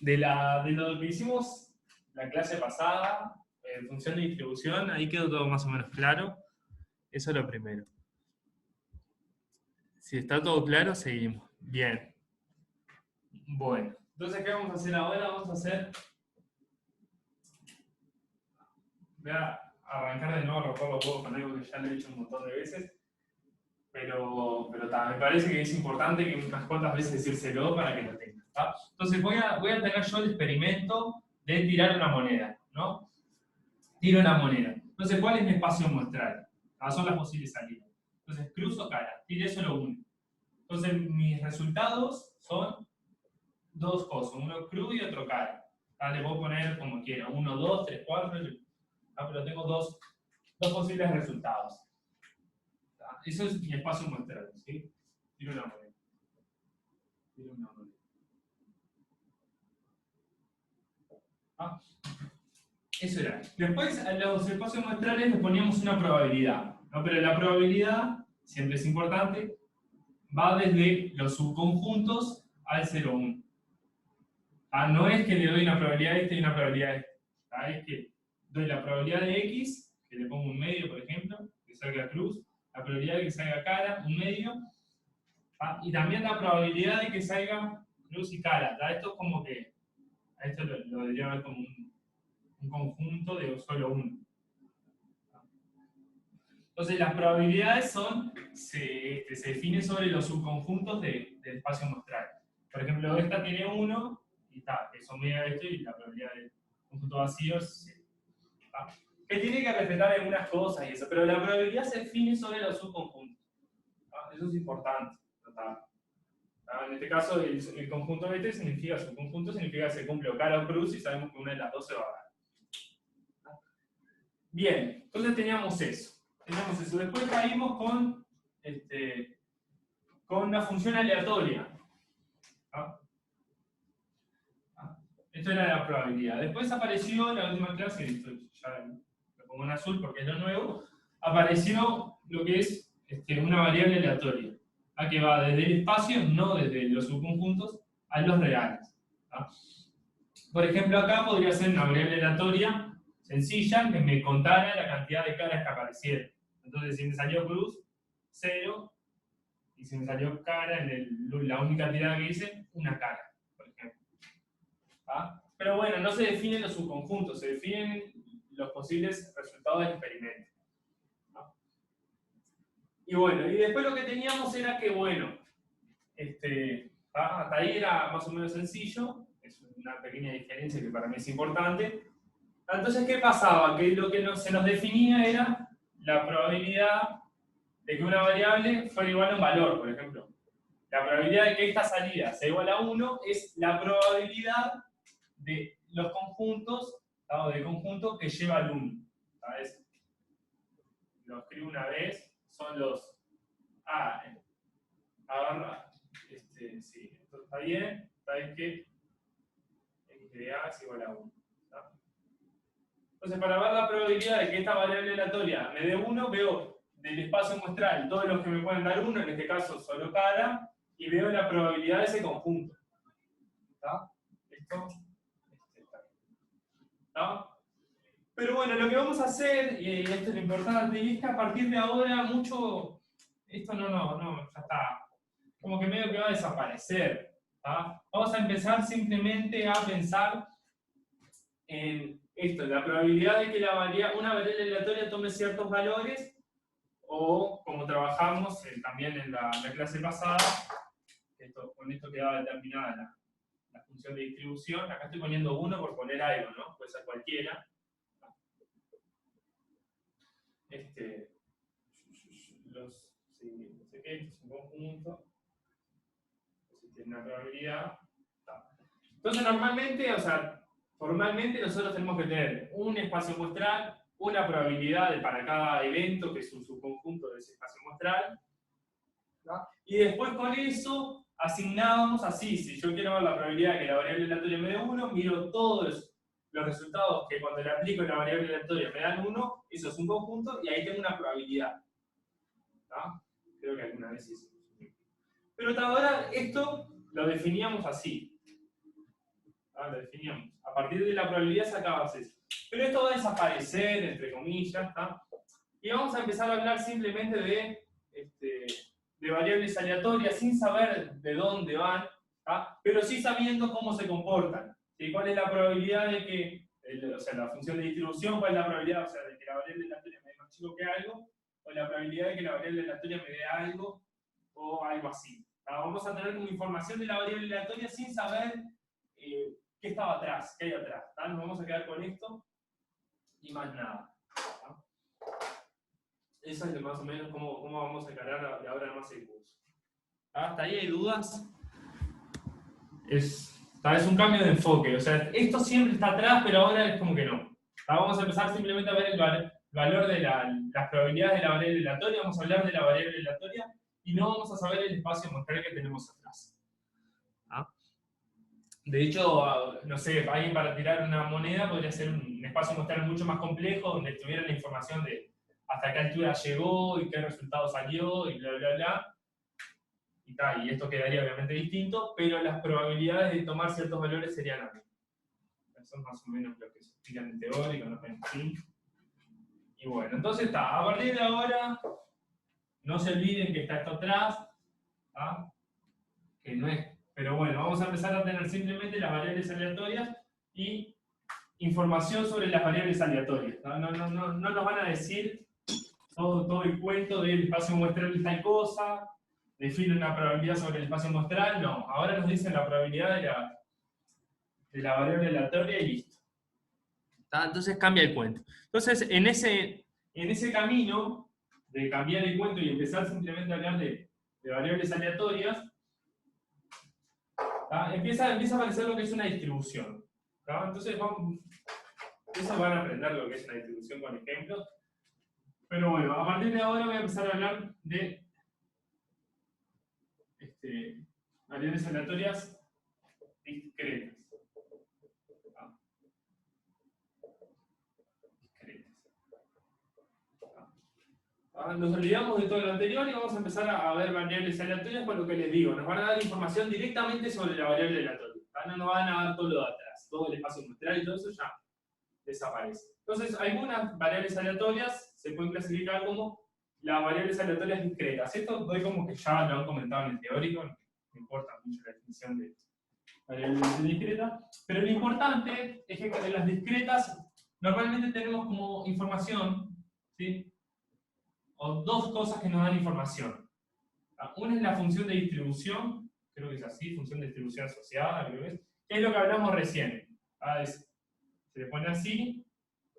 de lo que hicimos la clase pasada, función de distribución, ahí quedó todo más o menos claro. Eso es lo primero. Si está todo claro, seguimos. Bien. Bueno, entonces, ¿qué vamos a hacer ahora? Vamos a hacer... Voy a arrancar de nuevo a romper los huevos con algo que ya lo he dicho un montón de veces. Pero me parece que es importante que unas cuantas veces decírselo para que lo tengan. Entonces voy a tener yo el experimento de tirar una moneda, ¿no? Tiro una moneda. Entonces, ¿cuál es mi espacio muestral? Son las posibles salidas. Entonces, cruzo cara, tiré solo uno. Entonces, mis resultados son dos cosas, uno cruz y otro cara. Le puedo poner como quiera, 1, 2, 3, 4, pero tengo dos posibles resultados. Eso es mi espacio muestral, ¿sí? Tiro una moneda. Tiro una moneda. Eso era. Después, a los espacios muestrales le poníamos una probabilidad, ¿no? Pero la probabilidad, siempre es importante, va desde los subconjuntos al 0,1. No es que le doy una probabilidad de este y una probabilidad de este. Es que doy la probabilidad de X, que le pongo un medio, por ejemplo, que salga cruz, la probabilidad de que salga cara, un medio, y también la probabilidad de que salga cruz y cara. Esto es como que, a esto lo debería ver como un conjunto de solo uno. Entonces las probabilidades se definen sobre los subconjuntos del espacio muestral. Por ejemplo, esta tiene 1, y que son media de esto, y la probabilidad del conjunto vacío es 0. Que tiene que respetar algunas cosas y eso, pero la probabilidad se define sobre los subconjuntos. Eso es importante notar. En este caso, el conjunto este significa subconjunto, significa que se cumple o cara o cruz, y sabemos que una de las dos se va a dar. Bien, entonces teníamos eso. Después caímos con una función aleatoria. Esto era la probabilidad. Después apareció en la última clase, esto ya lo pongo en azul porque es lo nuevo, apareció lo que es una variable aleatoria, que va desde el espacio, no desde los subconjuntos, a los reales. Por ejemplo, acá podría ser una variable aleatoria sencilla que me contara la cantidad de caras que aparecieron. Entonces, si me salió cruz, 0, y si me salió cara, la única tirada que hice, una cara, por ejemplo. Pero bueno, no se definen los subconjuntos, se definen los posibles resultados del experimento. Y bueno, y después lo que teníamos era que, bueno, hasta ahí era más o menos sencillo, es una pequeña diferencia que para mí es importante. Entonces, ¿qué pasaba? Que lo que se nos definía era la probabilidad de que una variable fuera igual a un valor, por ejemplo. La probabilidad de que esta salida sea igual a 1 es la probabilidad de los conjuntos, o del conjunto que lleva al 1. ¿Sabes? Lo escribo una vez, son los agarra, sí, esto está bien, sabes que x de a es igual a 1. Entonces, para ver la probabilidad de que esta variable aleatoria me dé 1, veo del espacio muestral todos los que me pueden dar 1, en este caso solo cara, y veo la probabilidad de ese conjunto. ¿Está? Esto está bien. ¿Está? Pero bueno, lo que vamos a hacer, y esto es lo importante, y es que a partir de ahora mucho, esto no, ya está, como que medio que va a desaparecer. ¿Tá? Vamos a empezar simplemente a pensar en esto, la probabilidad de que una variable aleatoria tome ciertos valores, o como trabajamos también en la clase pasada, con esto quedaba determinada la función de distribución. Acá estoy poniendo 1 por poner algo, ¿no? Puede ser cualquiera. No sé qué, esto es un conjunto, si tiene una probabilidad. Entonces, normalmente, formalmente nosotros tenemos que tener un espacio muestral, una probabilidad para cada evento, que es un subconjunto de ese espacio muestral, y después con eso asignábamos así, si yo quiero ver la probabilidad de que la variable aleatoria me dé 1, miro todos los resultados que cuando le aplico la variable aleatoria me dan 1, eso es un conjunto, y ahí tengo una probabilidad. Creo que alguna vez hicimos. Pero hasta ahora esto lo definíamos así. Lo definíamos. A partir de la probabilidad sacabas eso. Pero esto va a desaparecer, entre comillas, ¿tá? Y vamos a empezar a hablar simplemente de variables aleatorias, sin saber de dónde van, ¿tá? Pero sí sabiendo cómo se comportan. ¿Sí? ¿Cuál es la probabilidad de que, o sea, la función de distribución, cuál es la probabilidad, o sea, de que la variable aleatoria me dé más chico que algo, o la probabilidad de que la variable aleatoria me dé algo, o algo así. ¿Tá? Vamos a tener como información de la variable aleatoria sin saber qué estaba atrás, qué hay atrás. ¿Tá? Nos vamos a quedar con esto y más nada. ¿Tá? Eso es más o menos cómo vamos a encarar de ahora más el curso. ¿Hasta ahí hay dudas? Es un cambio de enfoque. O sea, esto siempre está atrás, pero ahora es como que no. Vamos a empezar simplemente a ver el valor de las probabilidades de la variable aleatoria. Vamos a hablar de la variable aleatoria y no vamos a saber el espacio muestral que tenemos atrás. ¿Ah? De hecho, no sé, alguien para tirar una moneda podría ser un espacio muestral mucho más complejo, donde tuviera la información de hasta qué altura llegó y qué resultado salió y bla, bla, bla. Y esto quedaría obviamente distinto, pero las probabilidades de tomar ciertos valores serían las mismas. Eso es más o menos lo que se explica en teórico, ¿no? Y bueno, entonces a partir de ahora, no se olviden que está esto atrás, ¿tá? Que no es, pero bueno, vamos a empezar a tener simplemente las variables aleatorias y información sobre las variables aleatorias. No nos van a decir todo el cuento del espacio muestral de tal cosa, define una probabilidad sobre el espacio muestral, no. Ahora nos dicen la probabilidad de la variable aleatoria y listo. Entonces cambia el cuento. Entonces, en ese camino de cambiar el cuento y empezar simplemente a hablar de variables aleatorias, empieza a aparecer lo que es una distribución. Entonces, eso van a aprender lo que es una distribución con ejemplos. Pero bueno, a partir de ahora voy a empezar a hablar de variables aleatorias discretas. Nos olvidamos de todo lo anterior y vamos a empezar a ver variables aleatorias por lo que les digo. Nos van a dar información directamente sobre la variable aleatoria. No nos van a dar todo lo de atrás, todo el espacio muestral y todo eso ya desaparece. Entonces, algunas variables aleatorias se pueden clasificar como las variables aleatorias discretas. Esto doy como que ya lo han comentado en el teórico, no me importa mucho la definición de variables discretas, pero lo importante es que en las discretas normalmente tenemos como información, ¿sí? O dos cosas que nos dan información. Una es la función de distribución, creo que es así, función de distribución asociada, creo que es lo que hablamos recién. Se le pone así,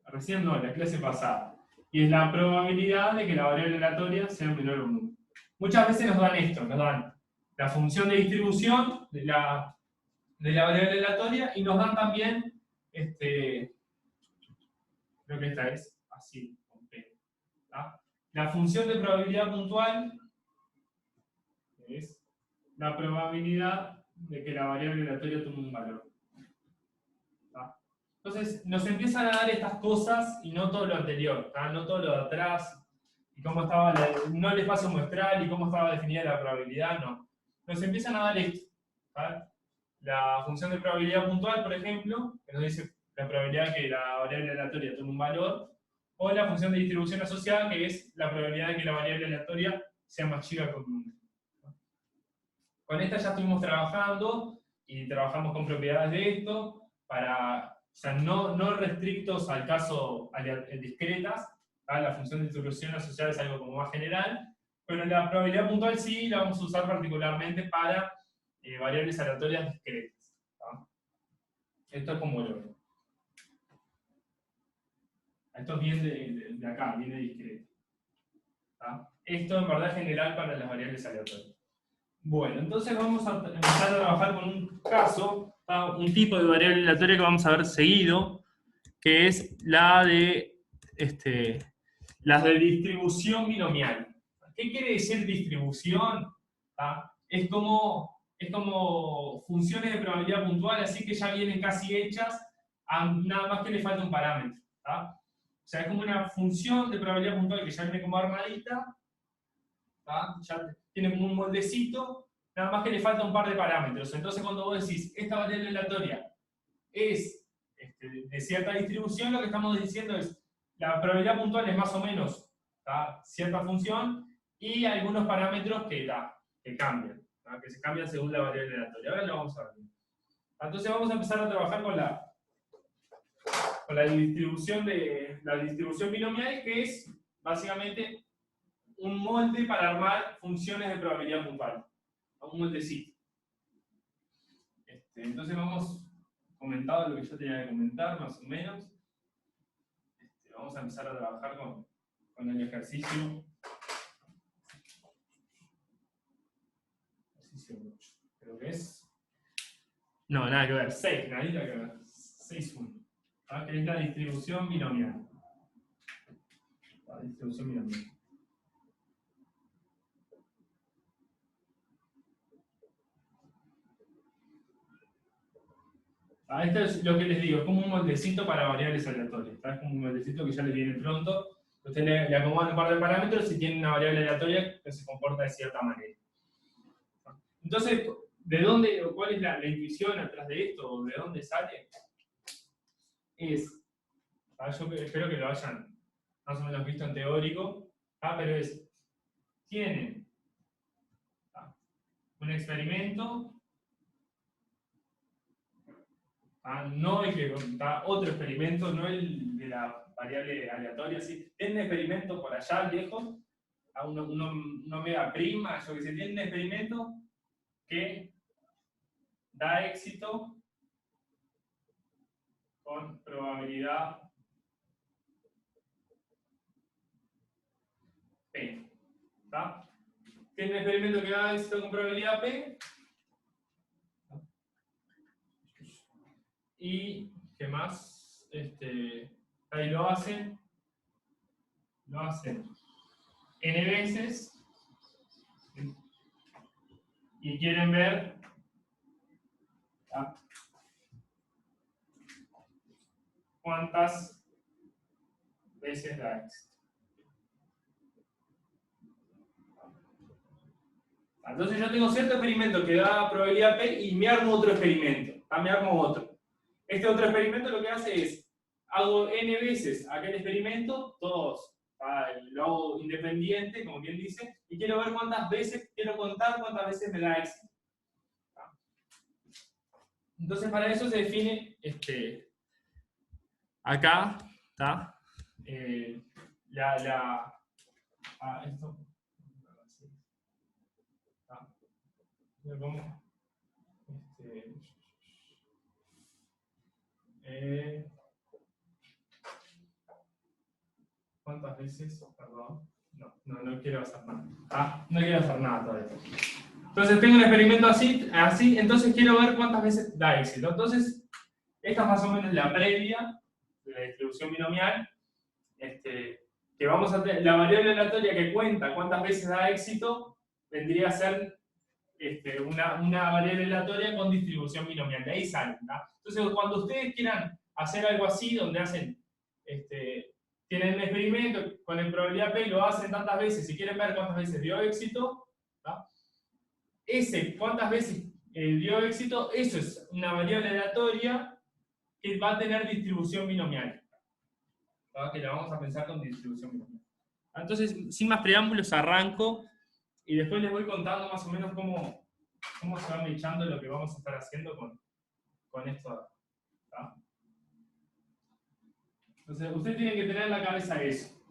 recién no, en la clase pasada. Y es la probabilidad de que la variable aleatoria sea menor a un número. Muchas veces nos dan esto, nos dan la función de distribución de la variable aleatoria y nos dan también, creo que esta es así, con P. La función de probabilidad puntual es la probabilidad de que la variable aleatoria tome un valor. Entonces, nos empiezan a dar estas cosas y no todo lo anterior, no todo lo de atrás, y cómo estaba, no el espacio muestral y cómo estaba definida la probabilidad, no. Nos empiezan a dar esto. La función de probabilidad puntual, por ejemplo, que nos dice la probabilidad de que la variable aleatoria tome un valor, o la función de distribución asociada, que es la probabilidad de que la variable aleatoria sea más chica que un número. Con esta ya estuvimos trabajando y trabajamos con propiedades de esto para, o sea, no restrictos al caso discretas. La función de distribución asociada es algo como más general, pero la probabilidad puntual sí la vamos a usar particularmente para variables aleatorias discretas. Esto es como lo. Esto viene de acá, viene discreto. Esto en verdad es general para las variables aleatorias. Bueno, entonces vamos a empezar a trabajar con un caso, un tipo de variable aleatoria que vamos a ver seguido, que es la de las de distribución binomial. ¿Qué quiere decir distribución? Es como funciones de probabilidad puntual, así que ya vienen casi hechas, nada más que le falta un parámetro. O sea, es como una función de probabilidad puntual que ya viene como armadita, ya tiene como un moldecito, nada más que le falta un par de parámetros. Entonces cuando vos decís, esta variable aleatoria es de cierta distribución, lo que estamos diciendo es la probabilidad puntual es más o menos cierta función y algunos parámetros que cambian, que se cambian según la variable aleatoria. Ahora lo vamos a ver. Entonces vamos a empezar a trabajar con la distribución binomial, que es básicamente un molde para armar funciones de probabilidad puntual. Un moldecito. Entonces vamos comentado lo que yo tenía que comentar, más o menos. Vamos a empezar a trabajar con el ejercicio. Ejercicio 8. Creo que es. No, nada que ver. 6, nadita que ver. 6-1. Que es la distribución binomial. La distribución binomial. Esto es lo que les digo, es como un moldecito para variables aleatorias. Es como un moldecito que ya les viene pronto. Usted le acomodan un par de parámetros y tiene una variable aleatoria que se comporta de cierta manera. Entonces, ¿de dónde, o cuál es la intuición atrás de esto? ¿O de dónde sale? Yo espero que lo hayan más o menos visto en teórico, pero tienen un experimento, no el que otro experimento, no el de la variable aleatoria, ¿sí? Tienen un experimento por allá lejos, uno mega prima, yo que sé, tienen un experimento que da éxito con probabilidad P. Tiene un experimento que da éxito con probabilidad P. Y, ¿qué más? Ahí lo hacen n veces. Y quieren ver cuántas veces da éxito. Entonces yo tengo cierto experimento que da probabilidad P y me armo otro experimento. Me armo otro. Este otro experimento lo que hace es, hago n veces aquel experimento, todos, lo hago independiente, como quien dice, y quiero ver cuántas veces, quiero contar cuántas veces me da éxito. Entonces para eso se define, acá, ¿está? Esto. ¿Cómo? ¿Cuántas veces? Perdón. No quiero hacer nada. No quiero hacer nada todavía. Entonces tengo un experimento así, entonces quiero ver cuántas veces da éxito. Entonces, esta es más o menos la previa de la distribución binomial. Que vamos a tener, la variable aleatoria que cuenta cuántas veces da éxito, vendría a ser una variable aleatoria con distribución binomial. De ahí sale. Entonces, cuando ustedes quieran hacer algo así, donde hacen, tienen un experimento con la probabilidad P, lo hacen tantas veces, si quieren ver cuántas veces dio éxito, cuántas veces dio éxito, eso es una variable aleatoria que va a tener distribución binomial. Que la vamos a pensar con distribución binomial. Entonces, sin más preámbulos, arranco y después les voy contando más o menos cómo se va echando lo que vamos a estar haciendo con esto. Entonces, ustedes tienen que tener en la cabeza eso.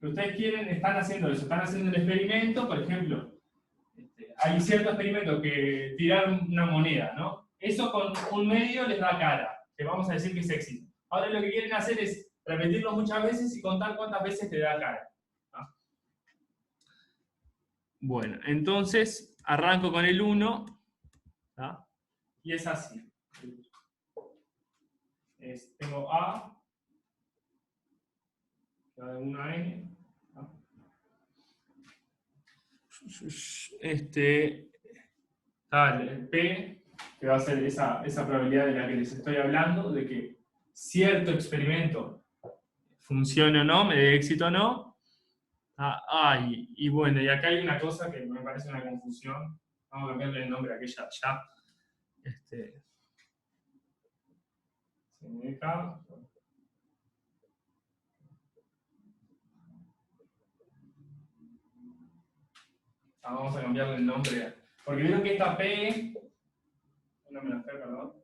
Que ustedes están haciendo eso, están haciendo un experimento, por ejemplo, hay cierto experimento que tirar una moneda, ¿no? Eso con un medio les da cara, que vamos a decir que es éxito. Ahora lo que quieren hacer es repetirlo muchas veces y contar cuántas veces te da cara. Bueno, entonces arranco con el 1, y es así. Tengo A, que va de 1 a N. El P, que va a ser esa probabilidad de la que les estoy hablando, de que cierto experimento funcione o no, me dé éxito o no. Y bueno, y acá hay una cosa que me parece una confusión. Vamos a cambiarle el nombre a aquella ya. deja. Vamos a cambiarle el nombre. Porque vieron que esta P. Una menos P, perdón.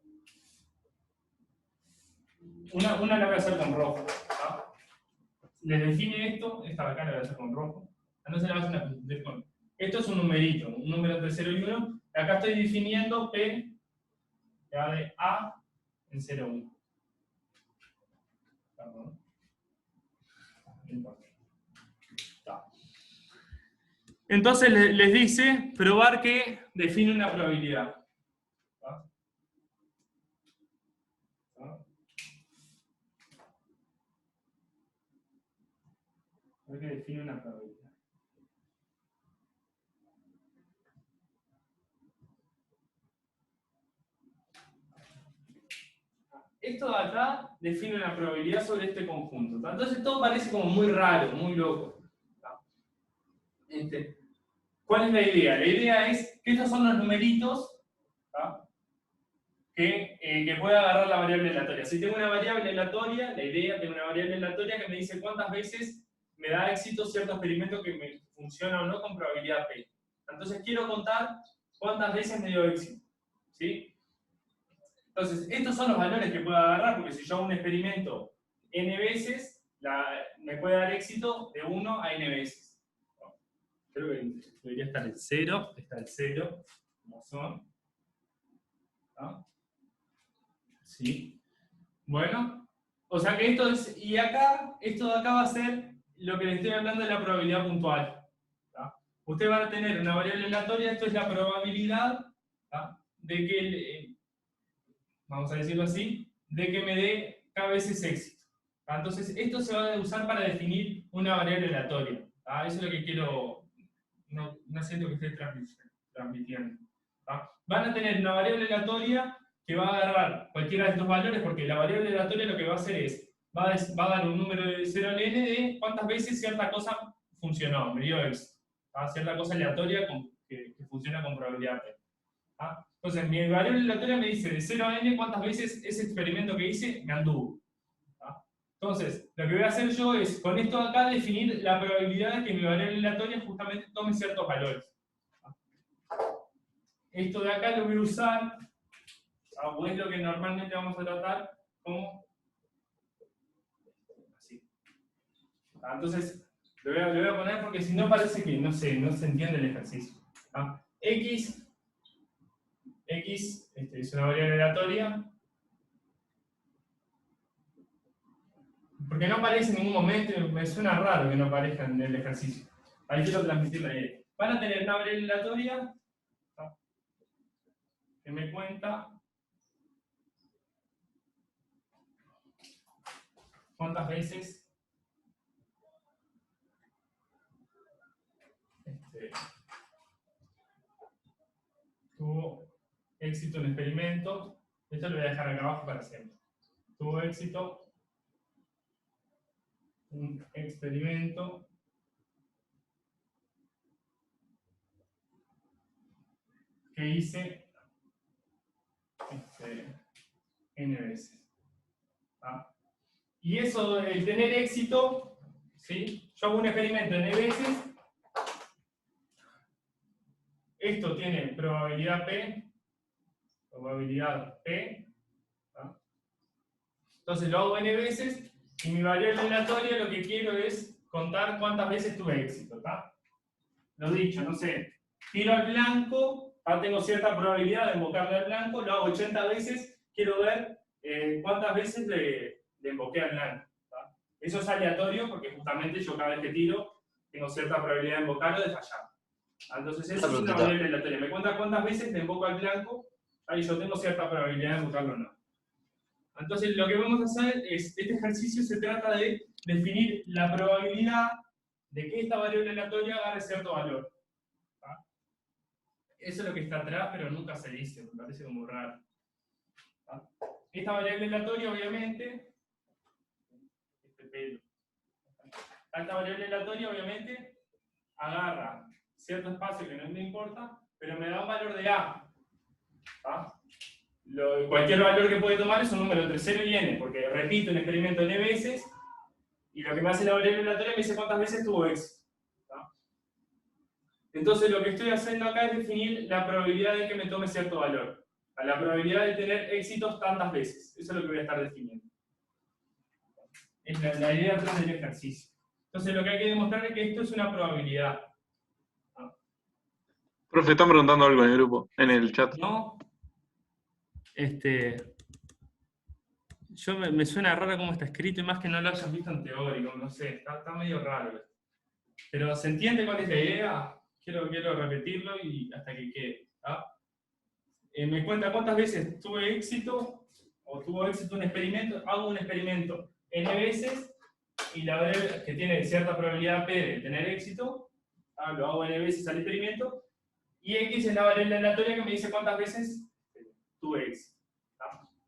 Una la voy a hacer con rojo. ¿Tá? Les define esto, esta de acá la voy a hacer con rojo. No se la vas a hacer con. Esto es un numerito, un número entre 0 y 1. Acá estoy definiendo P que va de A en 0, 1. Perdón. No importa. Tá. Entonces les dice probar que define una probabilidad. ¿Tá? ¿Tá? Probar que define una probabilidad. Esto de acá define una probabilidad sobre este conjunto. ¿Tá? Entonces todo parece como muy raro, muy loco. ¿Tá? ¿Cuál es la idea? La idea es que estos son los numeritos, ¿tá? que pueda agarrar la variable aleatoria. Si tengo una variable aleatoria, la idea, tengo una variable aleatoria que me dice cuántas veces me da éxito cierto experimento que me funciona o no con probabilidad P. Entonces quiero contar cuántas veces me dio éxito. ¿Sí? Entonces, estos son los valores que puedo agarrar, porque si yo hago un experimento n veces, me puede dar éxito de 1 a n veces. Creo que debería estar el 0, está el 0, como son. ¿No? Sí. Bueno, o sea que esto es, y acá, esto de acá va a ser lo que les estoy hablando de la probabilidad puntual. ¿Tá? Ustedes van a tener una variable aleatoria, esto es la probabilidad, ¿tá? De que, vamos a decirlo así, de que me dé cada vez ese éxito. ¿Tá? Entonces, esto se va a usar para definir una variable aleatoria. ¿Tá? Eso es lo que quiero, no siento que esté transmitiendo. ¿Tá? Van a tener una variable aleatoria que va a agarrar cualquiera de estos valores, porque la variable aleatoria lo que va a hacer es, va a dar un número de 0 al n de cuántas veces cierta cosa funcionó, me dio éxito. ¿Tá? Cierta cosa aleatoria que funciona con probabilidad P. ¿Ah? Entonces, mi variable aleatoria me dice de 0 a n cuántas veces ese experimento que hice me anduvo. ¿Ah? Entonces, lo que voy a hacer yo es, con esto de acá, definir la probabilidad de que mi variable aleatoria justamente tome ciertos valores. ¿Ah? Esto de acá lo voy a usar, o es lo que normalmente vamos a tratar como así. ¿Ah? Entonces, lo voy a poner porque si no parece que no se entiende el ejercicio. ¿Ah? X es una variable aleatoria, porque no aparece en ningún momento, me suena raro que no aparezca en el ejercicio. Ahí quiero transmitir la idea. Van a tener una variable aleatoria que me cuenta cuántas veces tuvo éxito un experimento. Esto lo voy a dejar acá abajo para siempre. Tuvo éxito un experimento que hice n veces. ¿Ah? Y eso de tener éxito, ¿sí? Yo hago un experimento n veces, esto tiene probabilidad P, ¿tá? Entonces lo hago n veces, y mi variable aleatoria lo que quiero es contar cuántas veces tuve éxito, ¿tá? Lo dicho, no sé, tiro al blanco, tengo cierta probabilidad de embocarle al blanco, lo hago 80 veces, quiero ver cuántas veces le emboqué al blanco. ¿Tá? Eso es aleatorio porque justamente yo cada vez que tiro tengo cierta probabilidad de embocar o de fallar. Entonces eso es una variable aleatoria. Me cuenta cuántas veces le emboco al blanco, y yo tengo cierta probabilidad de embocarlo o no. Entonces lo que vamos a hacer es, este ejercicio se trata de definir la probabilidad de que esta variable aleatoria agarre cierto valor. ¿Tá? Eso es lo que está atrás, pero nunca se dice, me parece como raro. ¿Tá? Esta variable aleatoria, obviamente, esta variable aleatoria, obviamente, agarra cierto espacio que no me importa, pero me da un valor de A. ¿Tá? cualquier valor que puede tomar es un número entre 0 y n, porque repito un experimento n veces, y lo que me hace la variable aleatoria me dice cuántas veces tuvo éxito. ¿Tá? Entonces lo que estoy haciendo acá es definir la probabilidad de que me tome cierto valor. A la probabilidad de tener éxitos tantas veces. Eso es lo que voy a estar definiendo. Es la idea detrás del ejercicio. Entonces lo que hay que demostrar es que esto es una probabilidad. Profe, están preguntando algo en el grupo, en el chat. ¿No? Me suena raro cómo está escrito, y más que no lo hayas visto en teórico, no sé, está medio raro. Pero ¿se entiende cuál es la idea? Quiero repetirlo y hasta que quede. Me cuenta cuántas veces tuve éxito, o tuvo éxito un experimento, hago un experimento n veces, y la variable que tiene cierta probabilidad P de tener éxito, lo hago n veces al experimento, y X es la variable aleatoria que me dice cuántas veces tuve éxito.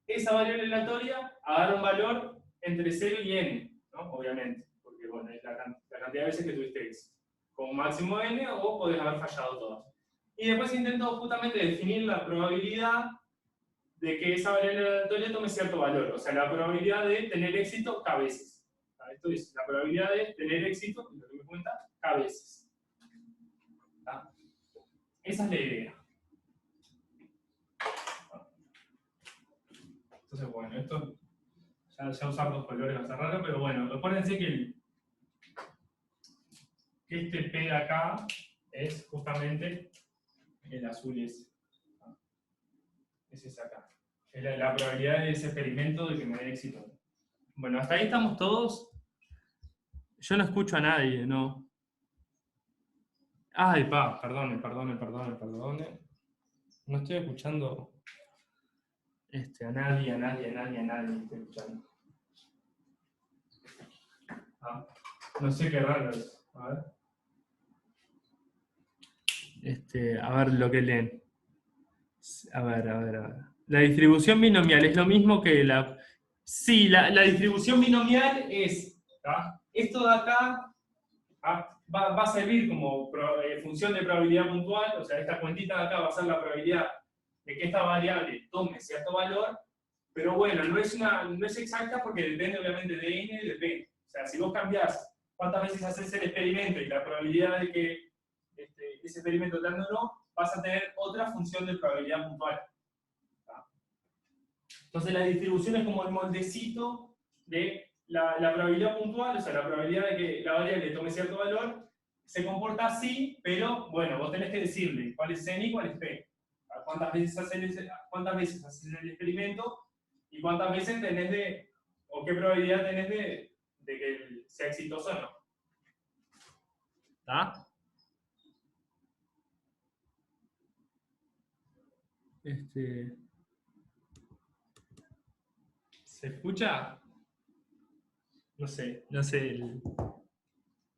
Esa variable aleatoria agarra un valor entre 0 y n, ¿no? Obviamente, porque bueno, es la cantidad de veces que tuviste éxito. Con máximo n, o podés haber fallado todas. Y después intento justamente definir la probabilidad de que esa variable aleatoria tome cierto valor, o sea, la probabilidad de tener éxito k veces. Esto es la probabilidad de tener éxito, lo que me cuenta, k veces. Esa es la idea. Entonces, bueno, esto ya usar dos colores va a ser raro, pero bueno, acuérdense que este P de acá es justamente el azul ese. Ese es acá. Es la probabilidad de ese experimento de que me dé éxito. Bueno, hasta ahí estamos todos. Yo no escucho a nadie, ¿no? Ay, perdone. No estoy escuchando a nadie estoy escuchando. No sé qué raro es. A ver lo que leen. A ver. La distribución binomial es lo mismo que la... Sí, la distribución binomial es... Esto de acá va a servir como función de probabilidad puntual, o sea, esta cuentita de acá va a ser la probabilidad de que esta variable tome cierto valor, pero bueno, no es exacta porque depende obviamente de n y de p. O sea, si vos cambiás cuántas veces haces el experimento y la probabilidad de que ese experimento te ande o no, vas a tener otra función de probabilidad puntual. Entonces la distribución es como el moldecito de la probabilidad puntual, o sea, la probabilidad de que la variable tome cierto valor, se comporta así, pero bueno, vos tenés que decirle cuál es n y cuál es p. ¿Cuántas veces haces el experimento? Y cuántas veces tenés o qué probabilidad tenés de que sea exitoso o no. ¿Está? ¿Se escucha? No sé.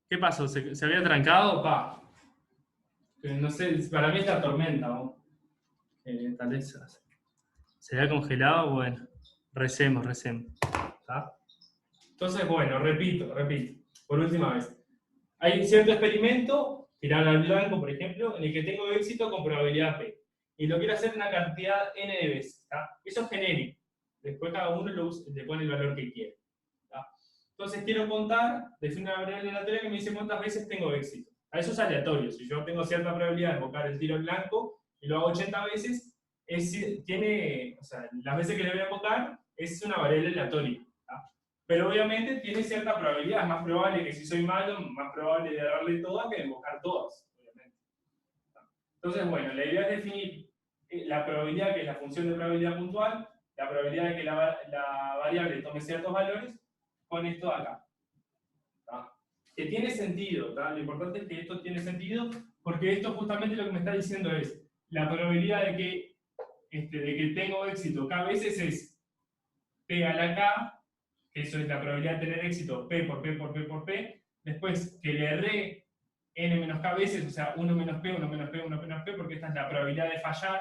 ¿Qué pasó? ¿Se había trancado? No sé, para mí esta tormenta, ¿no? Tal vez se había congelado, bueno, recemos. ¿Está? Entonces, bueno, repito, por última vez. Hay un cierto experimento, tirar al blanco, por ejemplo, en el que tengo éxito con probabilidad P. Y lo quiero hacer una cantidad n de veces. ¿Está? Eso es genérico. Después cada uno le pone el valor que quiere. ¿Está? Entonces quiero contar, defino una variable aleatoria que me dice cuántas veces tengo éxito. A eso es aleatorio. Si yo tengo cierta probabilidad de invocar el tiro al blanco y lo hago 80 veces, o sea, las veces que le voy a invocar es una variable aleatoria. Pero obviamente tiene cierta probabilidad, es más probable que si soy malo, más probable de darle todas que de invocar todas, obviamente. Entonces, bueno, la idea es definir la probabilidad, que es la función de probabilidad puntual, la probabilidad de que la variable tome ciertos valores, con esto de acá. ¿Tá? Que tiene sentido, ¿tá? Lo importante es que esto tiene sentido, porque esto justamente lo que me está diciendo es, la probabilidad de que tengo éxito k veces es p a la k, eso es la probabilidad de tener éxito, P por P por P por P, después que le erré n menos k veces, o sea, 1 menos P, 1 menos P, 1 menos P, porque esta es la probabilidad de fallar.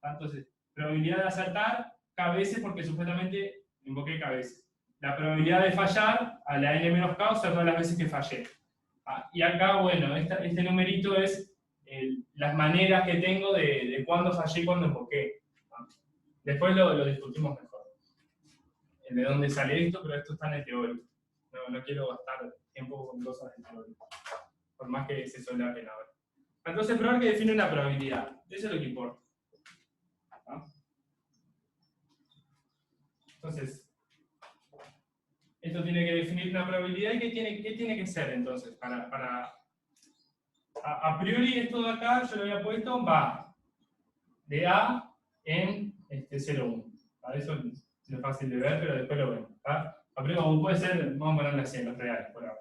Entonces, probabilidad de acertar k veces, porque supuestamente invoqué k veces. La probabilidad de fallar a la n menos k, o sea, todas las veces que fallé. Y acá, bueno, este numerito es las maneras que tengo de cuándo fallé y cuándo invoqué. Después lo discutimos mejor. De dónde sale esto, pero esto está en el teórico. No quiero gastar tiempo con cosas del teórico. Por más que se solapen ahora. Entonces, probar que define una probabilidad. Eso es lo que importa. ¿Ah? Entonces, esto tiene que definir una probabilidad. ¿Y qué tiene que ser entonces? A priori, esto de acá, yo lo había puesto, va de A en 0,1. Eso es fácil de ver, pero después lo vemos. A priori, como puede ser, vamos a ponerle así en los reales por ahora.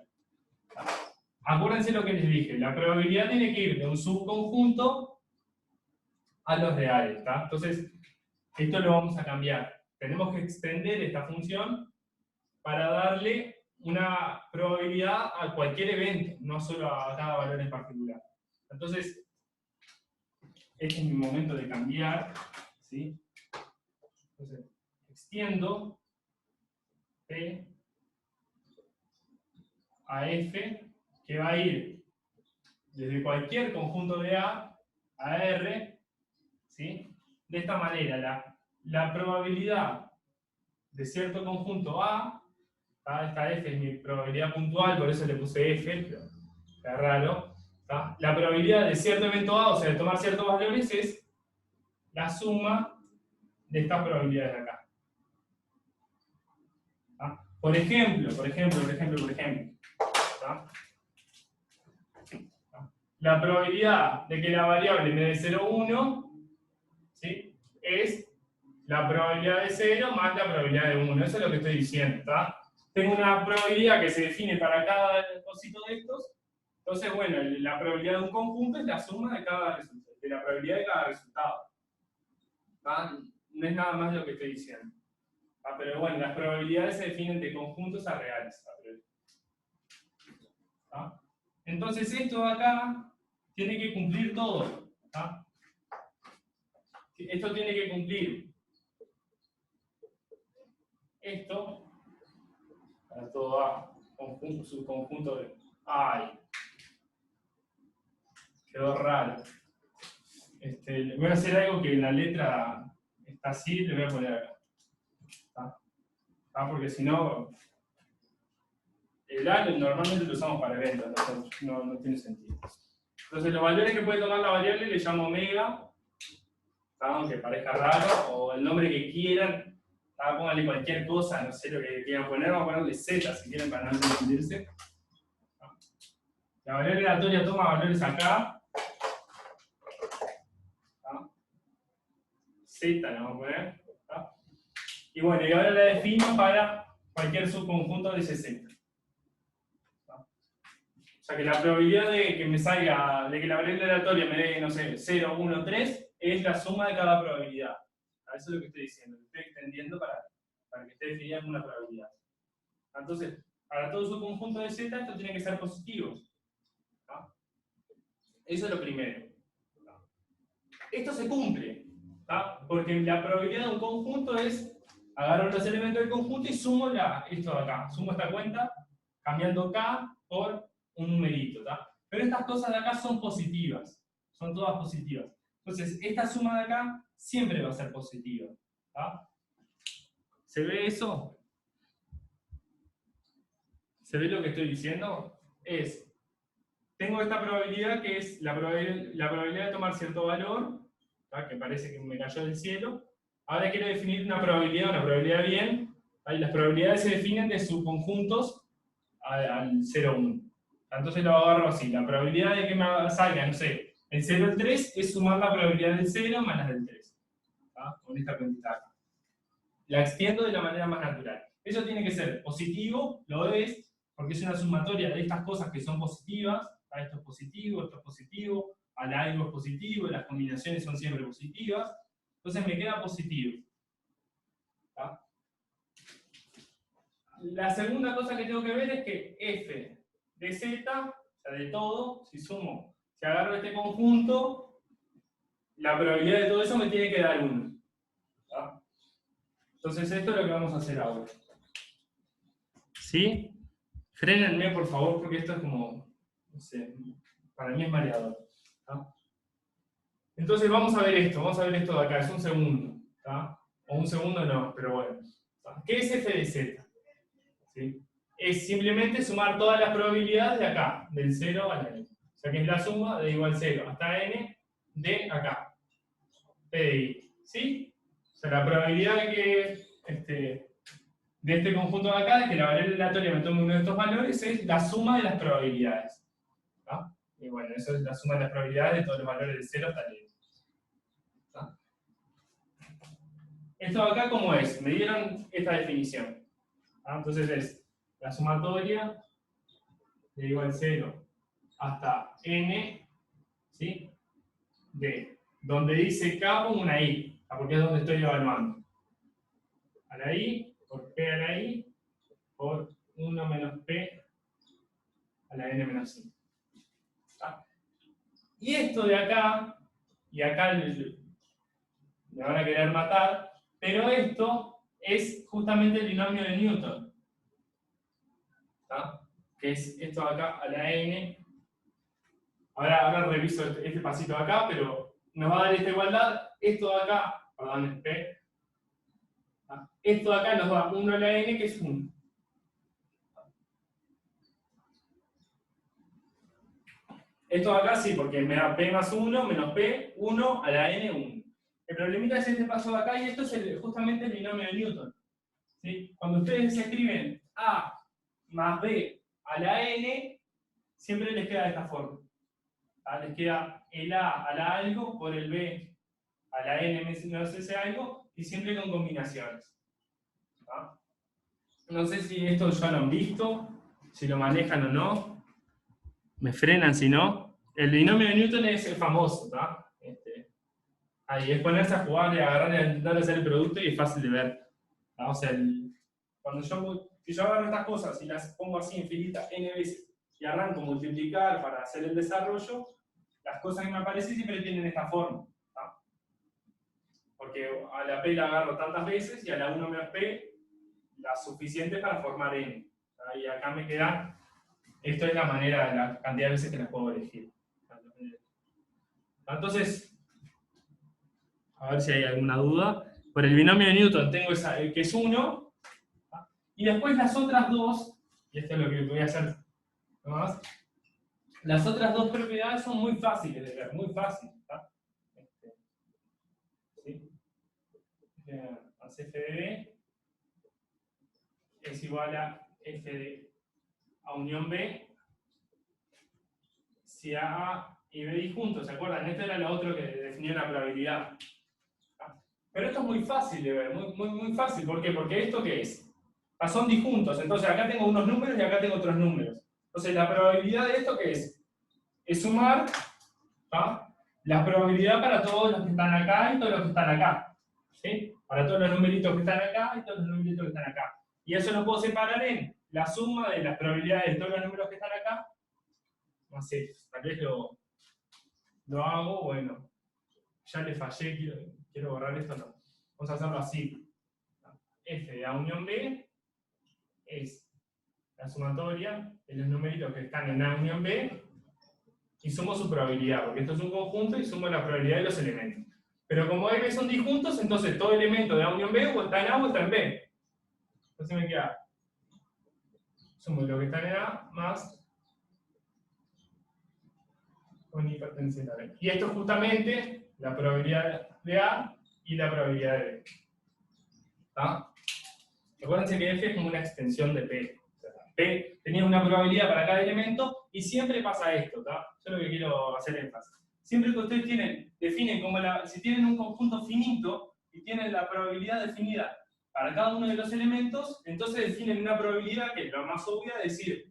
Acuérdense lo que les dije, la probabilidad tiene que ir de un subconjunto a los reales. Entonces, esto lo vamos a cambiar. Tenemos que extender esta función para darle una probabilidad a cualquier evento, no solo a cada valor en particular. Entonces, este es mi momento de cambiar, ¿sí? Entonces, extiendo P a F, que va a ir desde cualquier conjunto de A R, ¿sí? De esta manera, la probabilidad de cierto conjunto A, esta F es mi probabilidad puntual, por eso le puse F, pero es raro. La probabilidad de cierto evento A, o sea, de tomar ciertos valores, es la suma de estas probabilidades de acá. Por ejemplo. La probabilidad de que la variable me dé 0,1, ¿sí? Es la probabilidad de 0 más la probabilidad de 1. Eso es lo que estoy diciendo, ¿está? Tengo una probabilidad que se define para cada cosito de estos. Entonces, bueno, la probabilidad de un conjunto es la suma de la probabilidad de cada resultado. ¿Tá? No es nada más lo que estoy diciendo. Pero bueno, las probabilidades se definen de conjuntos a reales. ¿Tá? Entonces, esto de acá tiene que cumplir todo. ¿Tá? Esto tiene que cumplir esto para todo A, conjunto, subconjunto de. ¡Ay! Quedó raro. Voy a hacer algo que en la letra está así, le voy a poner acá. Porque si no, el A normalmente lo usamos para eventos, entonces no tiene sentido. Entonces los valores que puede tomar la variable le llamo omega, aunque parezca raro, o el nombre que quieran. Pónganle cualquier cosa, no sé lo que quieran poner, vamos a ponerle Z si quieren para no confundirse. La variable aleatoria toma valores acá. Z le vamos a poner. Y bueno, y ahora la defino para cualquier subconjunto de ese Z. O sea que la probabilidad de que me salga, de que la variable aleatoria me dé, no sé, 0, 1, 3, es la suma de cada probabilidad. Eso es lo que estoy diciendo, lo estoy extendiendo para que esté definida como una probabilidad. Entonces, para todo subconjunto de Z, esto tiene que ser positivo. Eso es lo primero. Esto se cumple, porque la probabilidad de un conjunto es, agarro los elementos del conjunto y sumo esto de acá. Sumo esta cuenta, cambiando K por un numerito. Pero estas cosas de acá son positivas. Son todas positivas. Entonces, esta suma de acá siempre va a ser positiva. ¿Se ve eso? ¿Se ve lo que estoy diciendo? Tengo esta probabilidad que es la probabilidad de tomar cierto valor, que parece que me cayó del cielo. Ahora quiero definir una probabilidad bien. Las probabilidades se definen de subconjuntos al 0,1. Entonces lo agarro así. La probabilidad de que me salga, no sé, el 0 al 3 es sumar la probabilidad del 0 más la del 3. Con esta cuentita acá. La extiendo de la manera más natural. Eso tiene que ser positivo, lo es, porque es una sumatoria de estas cosas que son positivas. Esto es positivo, al algo es positivo, las combinaciones son siempre positivas. Entonces me queda positivo. La segunda cosa que tengo que ver es que f de z, o sea, de todo, si agarro este conjunto, la probabilidad de todo eso me tiene que dar 1. Entonces esto es lo que vamos a hacer ahora. ¿Sí? Frénenme, por favor, porque esto es como, no sé, para mí es mareador. Entonces vamos a ver esto de acá, es un segundo. O un segundo no, pero bueno. ¿Qué es f de z? ¿Sí? Es simplemente sumar todas las probabilidades de acá, del 0 a la n. O sea que es la suma de igual 0 hasta n de acá. P de i. ¿Sí? O sea, la probabilidad de que de este conjunto de acá, de que la variable aleatoria me tome uno de estos valores, es la suma de las probabilidades. ¿Tá? Y bueno, eso es la suma de las probabilidades de todos los valores de 0 hasta el n. ¿Tá? Esto de acá, ¿cómo es? Me dieron esta definición. ¿Tá? Entonces es la sumatoria de igual 0 hasta n, ¿sí? De donde dice k pongo una i, porque es donde estoy evaluando. A la i, por p a la i, por 1 menos p a la n menos 5. ¿Tá? Y esto de acá, y acá me van a querer matar, pero esto es justamente el binomio de Newton. ¿Tá? Que es esto de acá a la n. Ahora reviso este pasito de acá, pero nos va a dar esta igualdad. Esto de acá, perdón, es p. ¿Tá? Esto de acá nos da 1 a la n, que es 1. Esto de acá sí, porque me da p más 1 menos p, 1 a la n, 1. El problemita es este paso de acá, y esto es justamente el binomio de Newton. ¿Sí? Cuando ustedes escriben a más b a la n, siempre les queda de esta forma. ¿Tá? Les queda el a la algo por el b a la n menos ese algo, y siempre con combinaciones. ¿Tá? No sé si esto ya lo han visto, si lo manejan o no. Me frenan si no. El binomio de Newton es famoso, ¿tá? Ahí es ponerse a jugar y agarrar y intentar hacer el producto y es fácil de ver. ¿Tá? O sea, si yo agarro estas cosas y las pongo así en filita n veces y arranco a multiplicar para hacer el desarrollo, las cosas que me aparecen siempre tienen esta forma. ¿Tá? Porque a la p la agarro tantas veces y a la 1 menos p la suficiente para formar n. ¿Tá? Y acá me queda, esto es la manera, la cantidad de veces que las puedo elegir. Entonces, a ver si hay alguna duda. Por el binomio de Newton tengo esa, que es 1, ¿tá? Y después las otras dos, y esto es lo que voy a hacer más, las otras dos propiedades son muy fáciles de ver, muy fáciles. ¿Tá? ¿Sí? F de B es igual a F de A unión B si A y B disjuntos, ¿se acuerdan? Esto era lo otro que definía la probabilidad. Pero esto es muy fácil de ver, muy fácil. ¿Por qué? Porque ¿esto qué es? Son disjuntos, entonces acá tengo unos números y acá tengo otros números. Entonces la probabilidad de esto ¿qué es? Es sumar, ¿tá? La probabilidad para todos los que están acá y todos los que están acá. ¿Sí? Para todos los numeritos que están acá y todos los numeritos que están acá. Y eso lo puedo separar en la suma de las probabilidades de todos los números que están acá. No sé, tal vez lo hago, bueno. Ya le fallé, quiero borrar esto, no. Vamos a hacerlo así. F de A unión B es la sumatoria de los numeritos que están en A unión B y sumo su probabilidad, porque esto es un conjunto y sumo la probabilidad de los elementos. Pero como A y B son disjuntos, entonces todo elemento de A unión B o está en A o está en B. Entonces me queda, sumo lo que está en A más con hipertensión a B. Y esto es justamente la probabilidad de A y la probabilidad de B. ¿Tá? Acuérdense que F es como una extensión de P. O sea, P tenía una probabilidad para cada elemento y siempre pasa esto, ¿tá? Yo lo que quiero hacer énfasis. Siempre que ustedes definen como si tienen un conjunto finito y tienen la probabilidad definida para cada uno de los elementos, entonces definen una probabilidad que es lo más obvia de decir,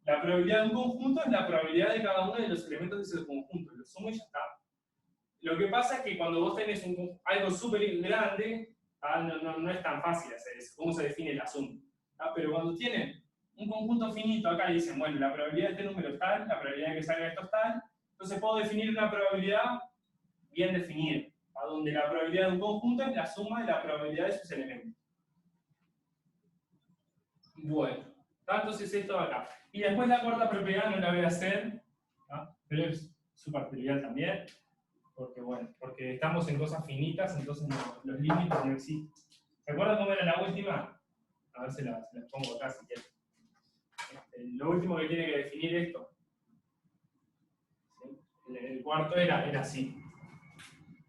la probabilidad de un conjunto es la probabilidad de cada uno de los elementos de ese conjunto. Lo sumo y ya está. Lo que pasa es que cuando vos tenés algo súper grande, no es tan fácil hacer eso, cómo se define la suma. Pero cuando tienen un conjunto finito acá y dicen, bueno, la probabilidad de este número es tal, la probabilidad de que salga esto es tal, entonces puedo definir una probabilidad bien definida, donde la probabilidad de un conjunto es la suma de la probabilidad de sus elementos. Bueno, entonces esto de acá. Y después la cuarta propiedad no la voy a hacer, pero es súper trivial también. Porque, bueno, porque estamos en cosas finitas, entonces los límites no existen. ¿Se acuerdan cómo era la última? A ver si las pongo acá si quieren. Lo último que tiene que definir esto. ¿Sí? El cuarto era así.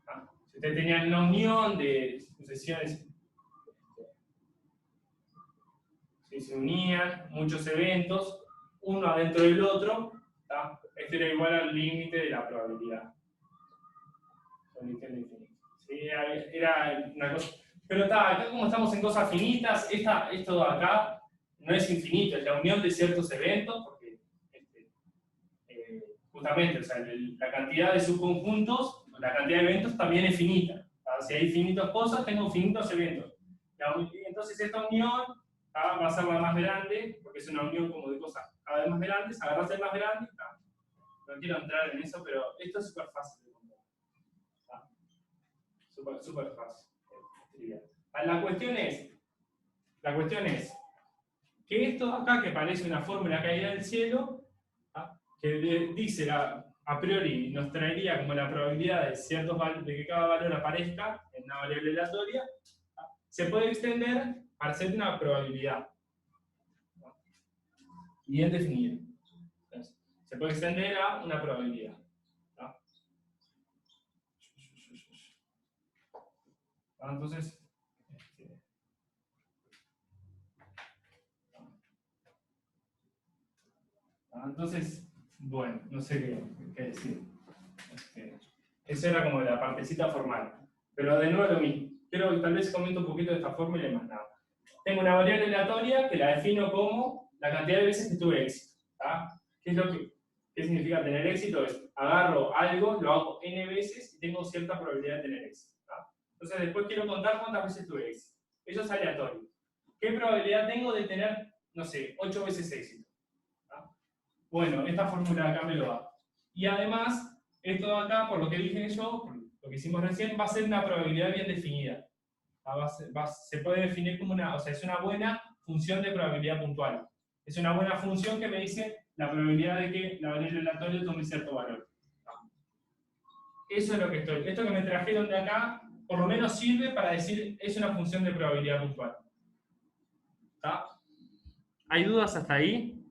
¿Ah? Si ustedes tenían una unión de sucesiones, si se unían muchos eventos, uno adentro del otro, ¿tá? Esto era igual al límite de la probabilidad. Sí, era una cosa. Pero acá como estamos en cosas finitas, esto de acá no es infinito, es la unión de ciertos eventos, porque justamente, o sea, la cantidad de subconjuntos, la cantidad de eventos también es finita. Si hay infinitas cosas, tengo infinitos eventos. Entonces esta unión va a ser la más grande, porque es una unión como de cosas cada vez más grandes, agarras el más grande, no quiero entrar en eso, pero esto es súper fácil de contar. Súper fácil. La cuestión es que esto acá, que parece una fórmula caída del cielo, que dice a priori nos traería como la probabilidad de que cada valor aparezca en una variable aleatoria, se puede extender para hacer una probabilidad bien definida. Entonces, se puede extender a una probabilidad. Entonces, bueno, no sé qué decir. Esa era como la partecita formal. Pero de nuevo lo mismo. Quiero que tal vez comente un poquito de esta fórmula y más nada. Tengo una variable aleatoria que la defino como la cantidad de veces que tuve éxito. ¿Qué significa tener éxito? Es agarro algo, lo hago n veces y tengo cierta probabilidad de tener éxito. Entonces después quiero contar cuántas veces tuve éxito. Eso es aleatorio. ¿Qué probabilidad tengo de tener, no sé, 8 veces éxito? Bueno, esta fórmula de acá me lo da. Y además, esto de acá, por lo que dije yo, por lo que hicimos recién, va a ser una probabilidad bien definida. Se puede definir como es una buena función de probabilidad puntual. Es una buena función que me dice la probabilidad de que la variable aleatoria tome cierto valor. Eso es lo que estoy. Esto que me trajeron de acá, por lo menos sirve para decir es una función de probabilidad puntual. ¿Está? ¿Hay dudas hasta ahí?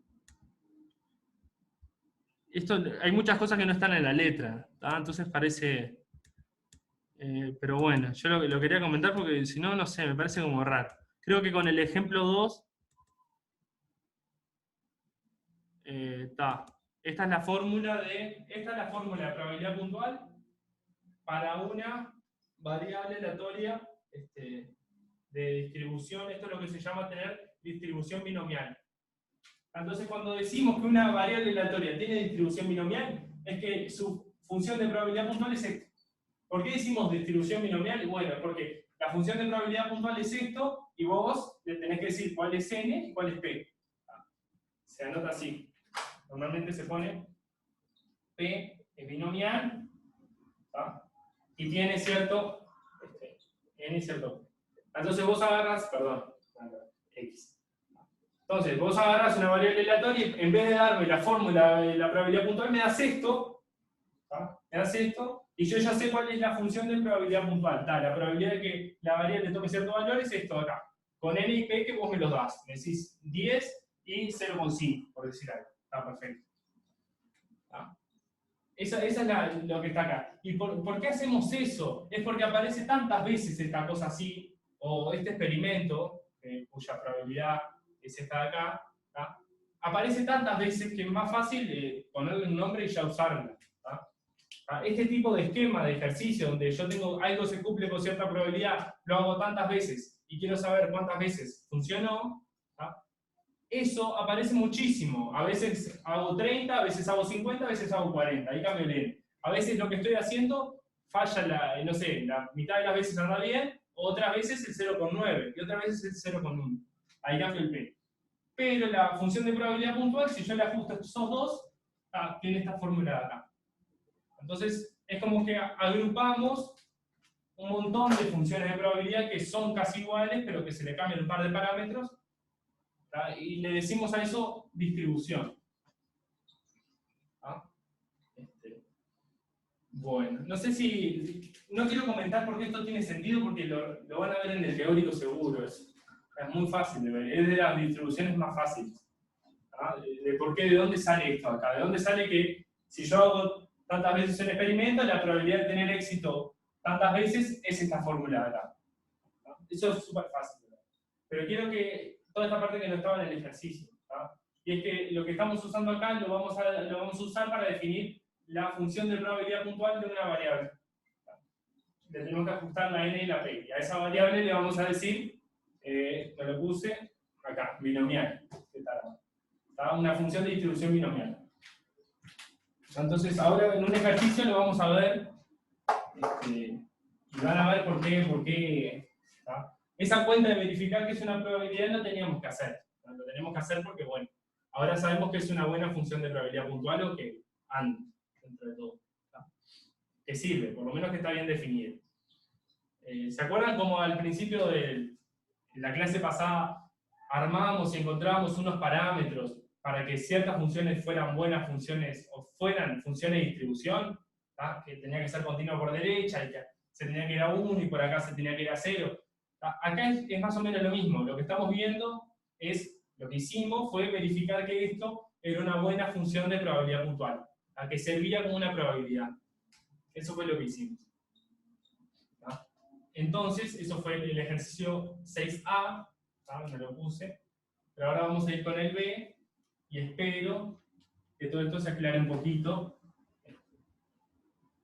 Hay muchas cosas que no están en la letra, ¿tá? Entonces parece... pero bueno, yo lo quería comentar porque si no, no sé, me parece como raro. Creo que con el ejemplo 2, esta es la fórmula de probabilidad puntual para una variable aleatoria de distribución. Esto es lo que se llama tener distribución binomial. Entonces, cuando decimos que una variable aleatoria tiene distribución binomial, es que su función de probabilidad puntual es esto. ¿Por qué decimos distribución binomial? Bueno, porque la función de probabilidad puntual es esto, y vos le tenés que decir cuál es n y cuál es p. Se anota así. Normalmente se pone p es binomial, y tiene cierto n y cierto p. Entonces vos agarras, x. Entonces, vos agarrás una variable aleatoria y en vez de darme la fórmula de la probabilidad puntual, me das esto, y yo ya sé cuál es la función de probabilidad puntual. La probabilidad de que la variable tome cierto valor es esto acá. Con n y p que vos me los das. Me decís 10 y 0,5, por decir algo. Está perfecto. Esa es lo que está acá. ¿Y por qué hacemos eso? Es porque aparece tantas veces esta cosa así, o este experimento, cuya probabilidad es esta de acá, aparece tantas veces que es más fácil ponerle un nombre y ya usarla. Este tipo de esquema de ejercicio donde yo tengo algo se cumple con cierta probabilidad, lo hago tantas veces y quiero saber cuántas veces funcionó, eso aparece muchísimo. A veces hago 30, a veces hago 50, a veces hago 40. Ahí cambio el n. A veces lo que estoy haciendo falla, la mitad de las veces anda bien, otras veces el 0,9 y otras veces el 0,1. Ahí cambio el p. Pero la función de probabilidad puntual, si yo le ajusto esos dos, tiene esta fórmula de acá. Entonces, es como que agrupamos un montón de funciones de probabilidad que son casi iguales, pero que se le cambian un par de parámetros, y le decimos a eso distribución. Bueno, no sé si... No quiero comentar por qué esto tiene sentido, porque lo van a ver en el teórico seguro. Es muy fácil de ver. Es de las distribuciones más fáciles. ¿Ah? De por qué, de dónde sale esto acá. De dónde sale que si yo hago tantas veces el experimento, la probabilidad de tener éxito tantas veces es esta fórmula de acá. ¿Ah? Eso es súper fácil de ver. Pero quiero que toda esta parte que no estaba en el ejercicio. ¿Ah? Y es que lo que estamos usando acá lo vamos a usar para definir la función de probabilidad puntual de una variable. Le tenemos que ajustar la n y la p. Y a esa variable le vamos a decir, me lo puse acá, binomial. Una función de distribución binomial. Entonces, ahora en un ejercicio lo vamos a ver, y van a ver por qué. ¿Tá? Esa cuenta de verificar que es una probabilidad no teníamos que hacer. Lo tenemos que hacer porque, bueno, ahora sabemos que es una buena función de probabilidad puntual o que anda dentro de todo. ¿Tá? Que sirve, por lo menos que está bien definido. ¿Se acuerdan cómo al principio de la clase pasada armábamos y encontrábamos unos parámetros para que ciertas funciones fueran buenas funciones o fueran funciones de distribución? ¿Tá? Que tenía que ser continua por derecha y que se tenía que ir a 1 y por acá se tenía que ir a 0. ¿Tá? Acá es más o menos lo mismo. Lo que estamos viendo es, lo que hicimos fue verificar que esto era una buena función de probabilidad puntual, ¿tá? Que servía como una probabilidad. Eso fue lo que hicimos. ¿Tá? Entonces, eso fue el ejercicio 6A, ¿tá? Me lo puse. Pero ahora vamos a ir con el B, y espero que todo esto se aclare un poquito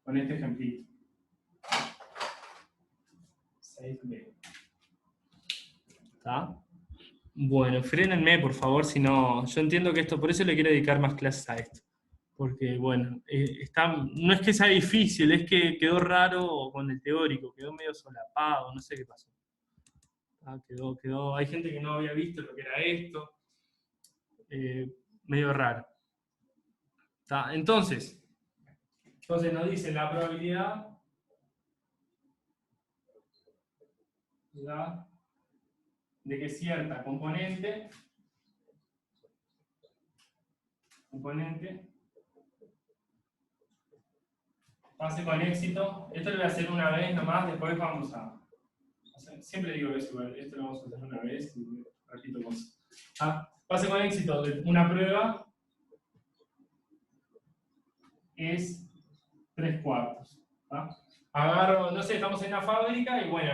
con este ejemplito. 6B. ¿Está? Bueno, frénenme, por favor, si no... Yo entiendo que esto, por eso le quiero dedicar más clases a esto. Porque, bueno, no es que sea difícil, es que quedó raro con el teórico, quedó medio solapado, no sé qué pasó. Hay gente que no había visto lo que era esto. Medio raro. ¿Tá? Entonces nos dice la probabilidad de que cierta componente pase con éxito. Esto lo voy a hacer una vez nomás, después vamos a hacer, siempre digo eso, esto lo vamos a hacer una vez y repito cosas. Pase con éxito de una prueba es 3/4. Agarro, no sé, estamos en la fábrica y bueno,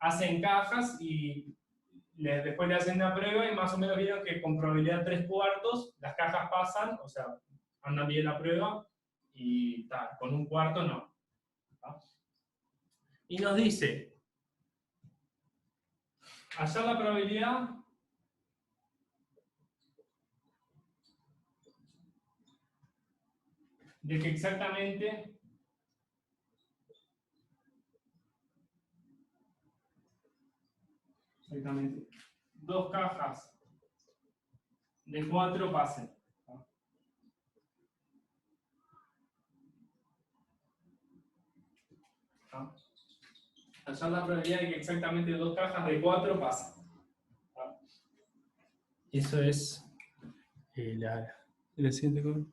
hacen cajas y después le hacen una prueba y más o menos vieron que con probabilidad 3/4 las cajas pasan, o sea, andan bien la prueba y con 1/4 no. ¿Tá? Y nos dice, hallar la probabilidad de que exactamente dos cajas de 4 pasen. Hallar la probabilidad de que exactamente 2 cajas de 4 pasen. Eso es la siguiente cosa.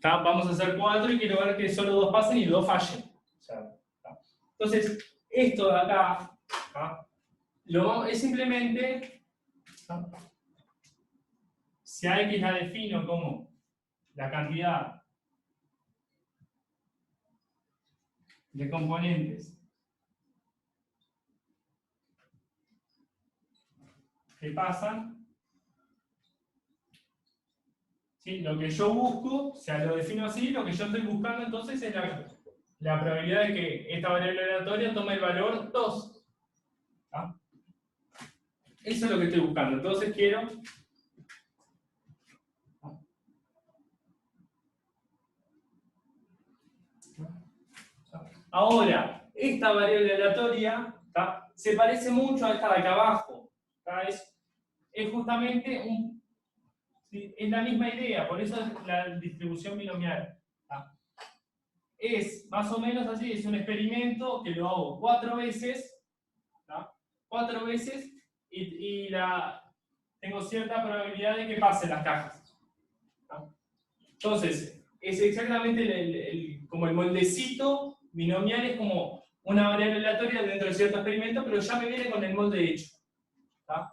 Vamos a hacer 4 y quiero ver que solo 2 pasen y 2 fallen. O sea, entonces, esto de acá es simplemente, si a X la defino como la cantidad de componentes que pasan, ¿sí? Lo que yo busco, o sea, lo defino así, lo que yo estoy buscando entonces es la probabilidad de que esta variable aleatoria tome el valor 2. ¿Ah? Eso es lo que estoy buscando. Entonces quiero... Ahora, esta variable aleatoria se parece mucho a esta de acá abajo. Es justamente es la misma idea, por eso es la distribución binomial. Es más o menos así, es un experimento que lo hago 4 veces, 4 veces, y tengo cierta probabilidad de que pasen las cajas. Entonces, es exactamente como el moldecito binomial, es como una variable aleatoria dentro de cierto experimento, pero ya me viene con el molde hecho. ¿Tá?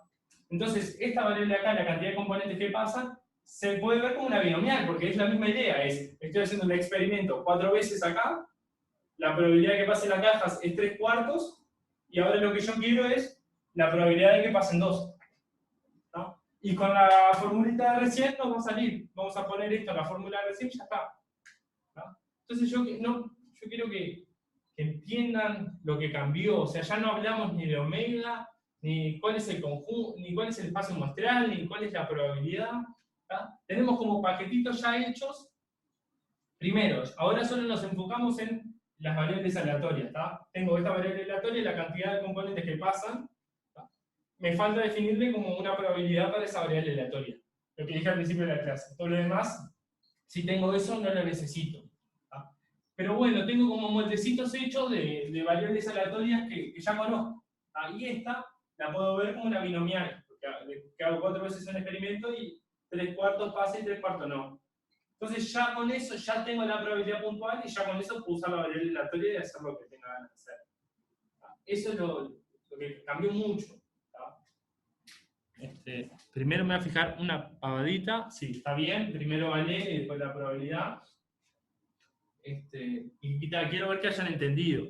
Entonces, esta variable acá, la cantidad de componentes que pasan, se puede ver como una binomial, porque es la misma idea, estoy haciendo un experimento 4 veces acá, la probabilidad de que pase la caja es 3/4, y ahora lo que yo quiero es la probabilidad de que pasen 2. ¿No? Y con la formulita de recién nos va a salir, vamos a poner esto en la fórmula de recién, ya está. ¿No? Entonces yo quiero que entiendan lo que cambió, o sea, ya no hablamos ni de omega, ni cuál es el conjunto, ni cuál es el espacio muestral, ni cuál es la probabilidad. ¿Tá? Tenemos como paquetitos ya hechos. Primero, ahora solo nos enfocamos en las variables aleatorias. ¿Tá? Tengo esta variable aleatoria y la cantidad de componentes que pasan. ¿Tá? Me falta definirle como una probabilidad para esa variable aleatoria. Lo que dije al principio de la clase. Todo lo demás, si tengo eso, no lo necesito. ¿Tá? Pero bueno, tengo como moldecitos hechos de variables aleatorias que ya conozco. Y esta la puedo ver como una binomial, porque hago 4 veces un experimento y 3/4 pasa y 3/4 no. Entonces ya con eso ya tengo la probabilidad puntual y ya con eso puedo usar la variable aleatoria y hacer lo que tenga ganas de hacer. Eso es lo que cambió mucho. Primero me voy a fijar una pavadita, sí, está bien, primero vale y después la probabilidad. Y quiero ver que hayan entendido.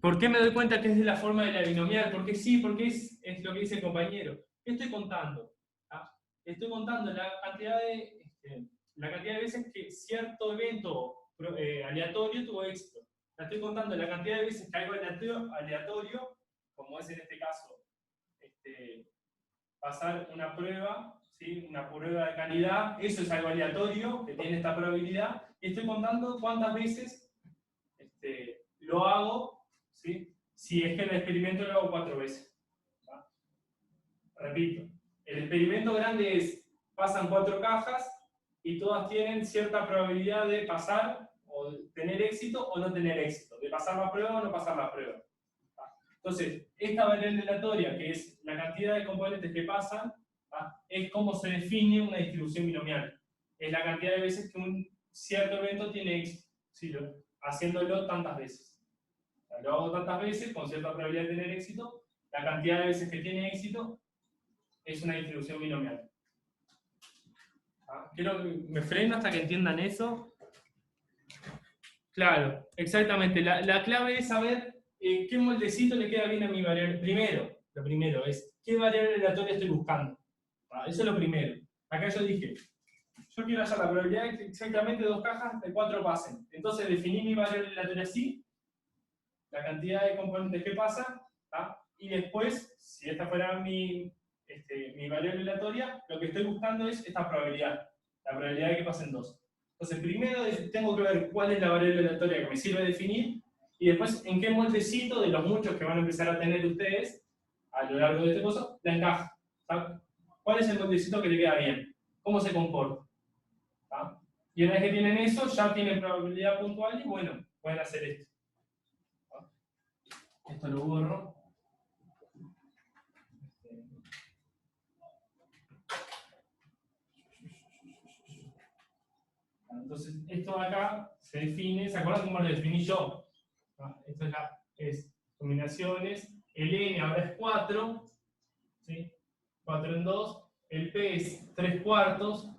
¿Por qué me doy cuenta que es de la forma de la binomial? Porque sí, porque es lo que dice el compañero. ¿Qué estoy contando? Estoy contando la cantidad de veces que cierto evento aleatorio tuvo éxito. Estoy contando la cantidad de veces que algo aleatorio, como es en este caso, pasar una prueba, ¿sí? Una prueba de calidad, eso es algo aleatorio, que tiene esta probabilidad, y estoy contando cuántas veces lo hago, ¿sí? Si es que el experimento lo hago 4 veces. ¿Va? Repito, el experimento grande es, pasan 4 cajas, y todas tienen cierta probabilidad de pasar, o tener éxito o no tener éxito, de pasar la prueba o no pasar la prueba. Entonces, esta variable aleatoria, que es la cantidad de componentes que pasan, es cómo se define una distribución binomial. Es la cantidad de veces que un cierto evento tiene éxito, ¿sí? Haciéndolo tantas veces. O sea, lo hago tantas veces, con cierta probabilidad de tener éxito, la cantidad de veces que tiene éxito es una distribución binomial. Quiero que me freno hasta que entiendan eso. Claro, exactamente. La clave es saber qué moldecito le queda bien a mi variable. Lo primero es, ¿qué variable aleatoria estoy buscando? Eso es lo primero. Acá yo dije, yo quiero hallar la probabilidad de que exactamente 2 cajas de 4 pasen. Entonces definí mi variable aleatoria así, la cantidad de componentes que pasan, y después, si esta fuera mi variable aleatoria, lo que estoy buscando es esta probabilidad, la probabilidad de que pasen 2. Entonces primero tengo que ver cuál es la variable aleatoria que me sirve definir, y después en qué moldecito de los muchos que van a empezar a tener ustedes a lo largo de este curso, la encaja. ¿Cuál es el moldecito que le queda bien? ¿Cómo se comporta? Y una vez que tienen eso, ya tienen probabilidad puntual y bueno, pueden hacer esto. Esto lo borro. Entonces, esto de acá se define, ¿se acuerdan cómo lo definí yo? Esto ya es combinaciones, el n ahora es 4, ¿sí? 4 en 2, el p es 3/4,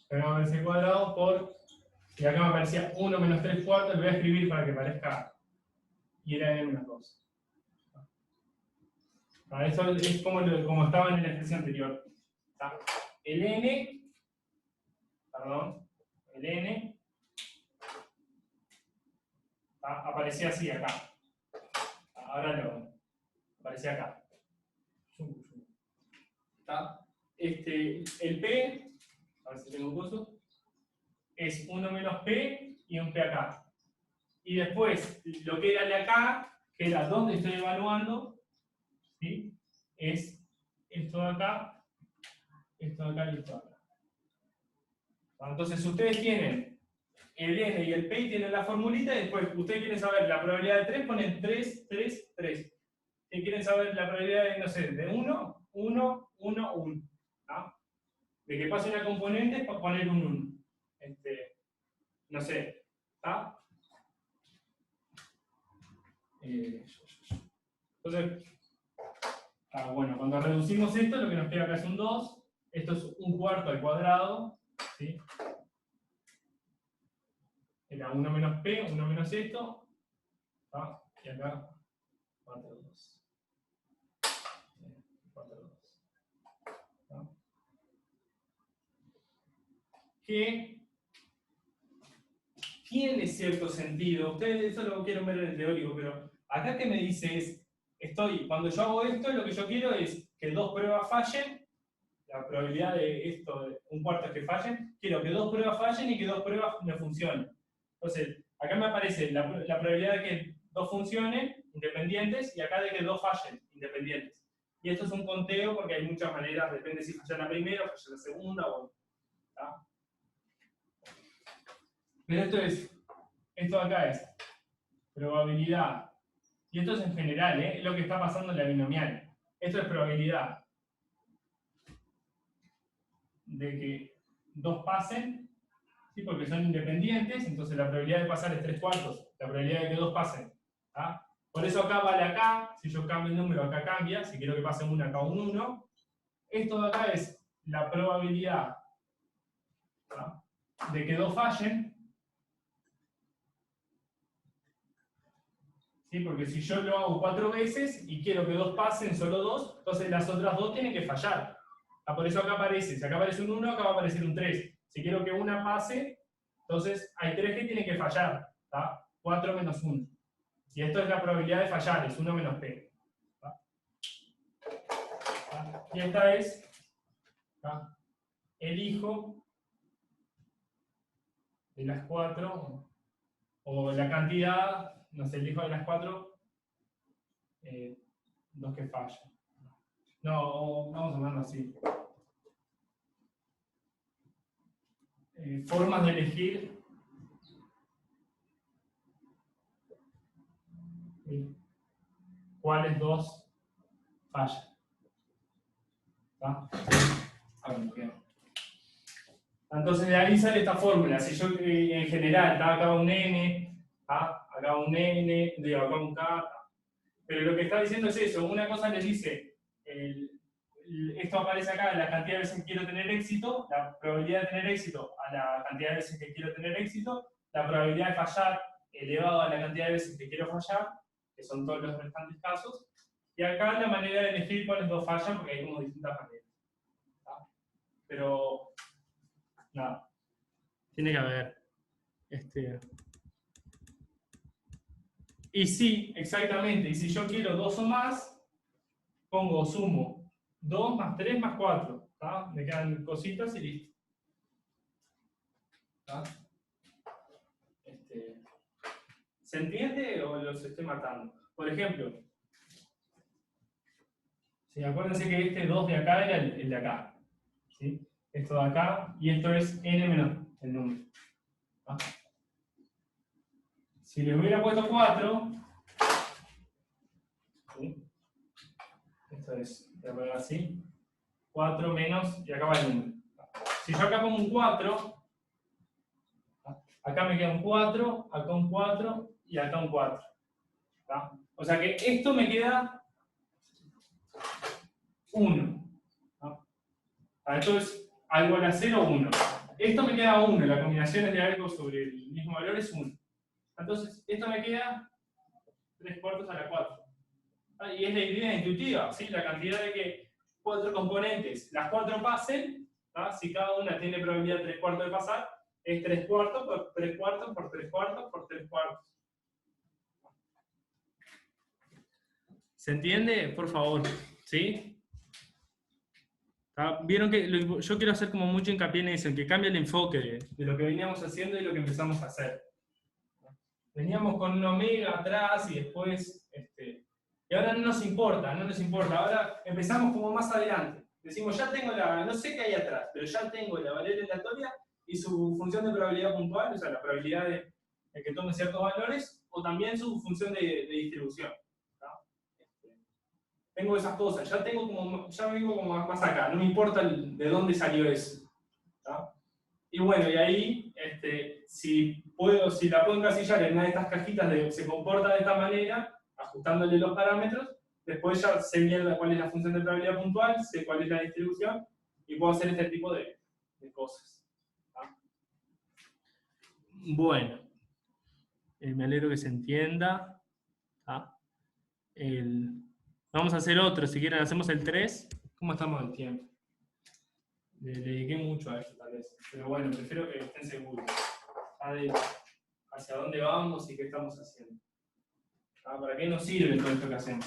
acá me aparece cuadrado por, y acá me aparecía 1 menos 3/4, lo voy a escribir para que parezca, y era n menos 2. Eso es como estaba en la expresión anterior. El n aparecía así acá. Ahora aparece acá. El P, a ver si tengo un coso, es 1 menos P y un P acá. Y después, lo que era de acá, que era donde estoy evaluando, ¿sí? Es esto de acá, esto de acá y esto de acá. Entonces, ustedes tienen el N y el P y tienen la formulita, y después ustedes quieren saber la probabilidad de 3, ponen 3, 3, 3. Si quieren saber la probabilidad de, no sé, de 1, 1, 1, 1. ¿Ah? De que pase una componente es para poner un 1. No sé, ¿está? Entonces, bueno, cuando reducimos esto, lo que nos queda acá es un 2. Esto es un cuarto al cuadrado, ¿sí? Era 1 menos P, 1 menos esto, ¿tá? Y acá 4, 2. 4, 2. ¿Tá? Que tiene cierto sentido. Ustedes eso lo quieren ver en el teórico, pero acá que me dice es, cuando yo hago esto, lo que yo quiero es que 2 pruebas fallen. La probabilidad de esto, un cuarto es que fallen, quiero que 2 pruebas fallen y que 2 pruebas no funcionen. Entonces, acá me aparece la probabilidad de que 2 funcionen, independientes, y acá de que 2 fallen, independientes. Y esto es un conteo porque hay muchas maneras, depende si falla la primera o falla la segunda, ¿tá? Pero esto acá es probabilidad. Y esto es en general, es lo que está pasando en la binomial. Esto es probabilidad de que 2 pasen, ¿sí? Porque son independientes, entonces la probabilidad de pasar es 3/4, la probabilidad de que 2 pasen. ¿Tá? Por eso acá vale acá, si yo cambio el número acá cambia, si quiero que pase un 1 acá un 1. Esto de acá es la probabilidad, ¿tá? De que 2 fallen, ¿sí? Porque si yo lo hago 4 veces y quiero que 2 pasen, solo 2, entonces las otras 2 tienen que fallar. Por eso acá aparece, si acá aparece un 1, acá va a aparecer un 3. Si quiero que una pase, entonces hay 3 que tienen que fallar, ¿tá? 4 menos 1. Y esto es la probabilidad de fallar, es 1 menos P. ¿Tá? Y esta es, ¿tá? El hijo de las 4, o la cantidad, no sé, el hijo de las 4, 2 que fallan. No, vamos a llamarlo así. Formas de elegir cuáles 2 fallan. ¿Tá? Entonces de ahí sale esta fórmula. Si yo en general, ¿tá? Acá va un n, ¿tá? Acá va un n, digo, acá un k. ¿Tá? Pero lo que está diciendo es eso. Una cosa les dice, esto aparece acá, la cantidad de veces que quiero tener éxito, la probabilidad de tener éxito a la cantidad de veces que quiero tener éxito, la probabilidad de fallar elevado a la cantidad de veces que quiero fallar, que son todos los restantes casos, y acá la manera de elegir cuáles 2 fallan, porque hay como distintas maneras. ¿Tá? Pero, nada, tiene que haber. Y sí, exactamente, y si yo quiero 2 o más, sumo 2 más 3 más 4. ¿Tá? Me quedan cositas y listo. ¿Tá? ¿Se entiende o los estoy matando? Por ejemplo, ¿sí? Acuérdense que este 2 de acá era el de acá. ¿Sí? Esto de acá, y esto es n menos el número. ¿Tá? Si le hubiera puesto 4, ¿sí? Esto es, voy a poner así, 4 menos, y acá va el número. Si yo acá pongo un 4, acá me queda un 4, acá un 4, y acá un 4. ¿Tá? O sea que esto me queda 1. ¿Tá? Esto es algo a la 0, 1. Esto me queda 1, la combinación de algo sobre el mismo valor es 1. Entonces, esto me queda 3/4 a la 4. Y es la idea intuitiva, ¿sí? La cantidad de que 4 componentes, las 4 pasen, ¿tá? Si cada una tiene probabilidad 3/4 de pasar, es 3/4 por 3/4 por 3/4 por 3/4. ¿Se entiende? Por favor, ¿sí? Vieron que yo quiero hacer como mucho hincapié en eso, en que cambia el enfoque de lo que veníamos haciendo y lo que empezamos a hacer. Veníamos con un omega atrás y después, y ahora no nos importa, ahora empezamos como más adelante. Decimos, ya tengo no sé qué hay atrás, pero ya tengo la variable aleatoria y su función de probabilidad puntual, o sea, la probabilidad de que tome ciertos valores, o también su función de distribución. Tengo esas cosas, ya vivo como más acá, no me importa de dónde salió eso. Y bueno, y ahí, si la puedo encasillar en una de estas cajitas de se comporta de esta manera, ajustándole los parámetros, después ya sé bien cuál es la función de probabilidad puntual, sé cuál es la distribución, y puedo hacer este tipo de cosas. ¿Ah? Bueno, me alegro que se entienda. ¿Ah? Vamos a hacer otro, si quieren hacemos el 3. ¿Cómo estamos en tiempo? Le dediqué mucho a esto tal vez, pero bueno, prefiero que estén seguros hacia dónde vamos y qué estamos haciendo. ¿Ah? ¿Para qué nos sirve todo esto que hacemos?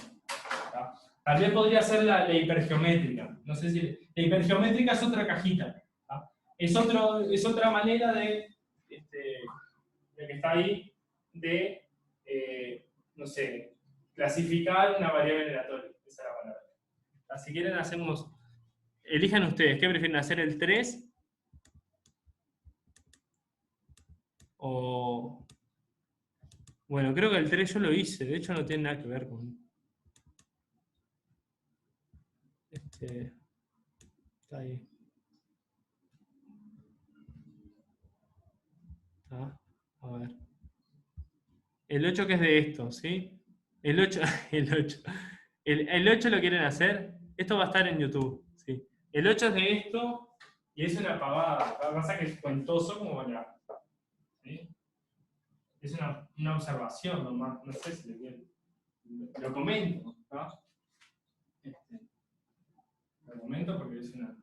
¿Ah? Tal vez podría ser la hipergeométrica. No sé si la hipergeométrica es otra cajita. ¿Ah? Es otra manera de que está ahí, de, no sé, clasificar una variable aleatoria. Esa es la palabra. Si quieren hacemos, elijan ustedes, ¿qué prefieren hacer, el 3? O, bueno, creo que el 3 yo lo hice, de hecho no tiene nada que ver con, está ahí. ¿Ah? A ver. El 8 que es de esto, ¿sí? El 8, el 8 lo quieren hacer, esto va a estar en YouTube, ¿sí? El 8 es de esto, y es una pavada, pasa que es cuentoso como para, ¿sí? Es una observación nomás, no sé si lo comento, ¿no? Lo comento porque es una...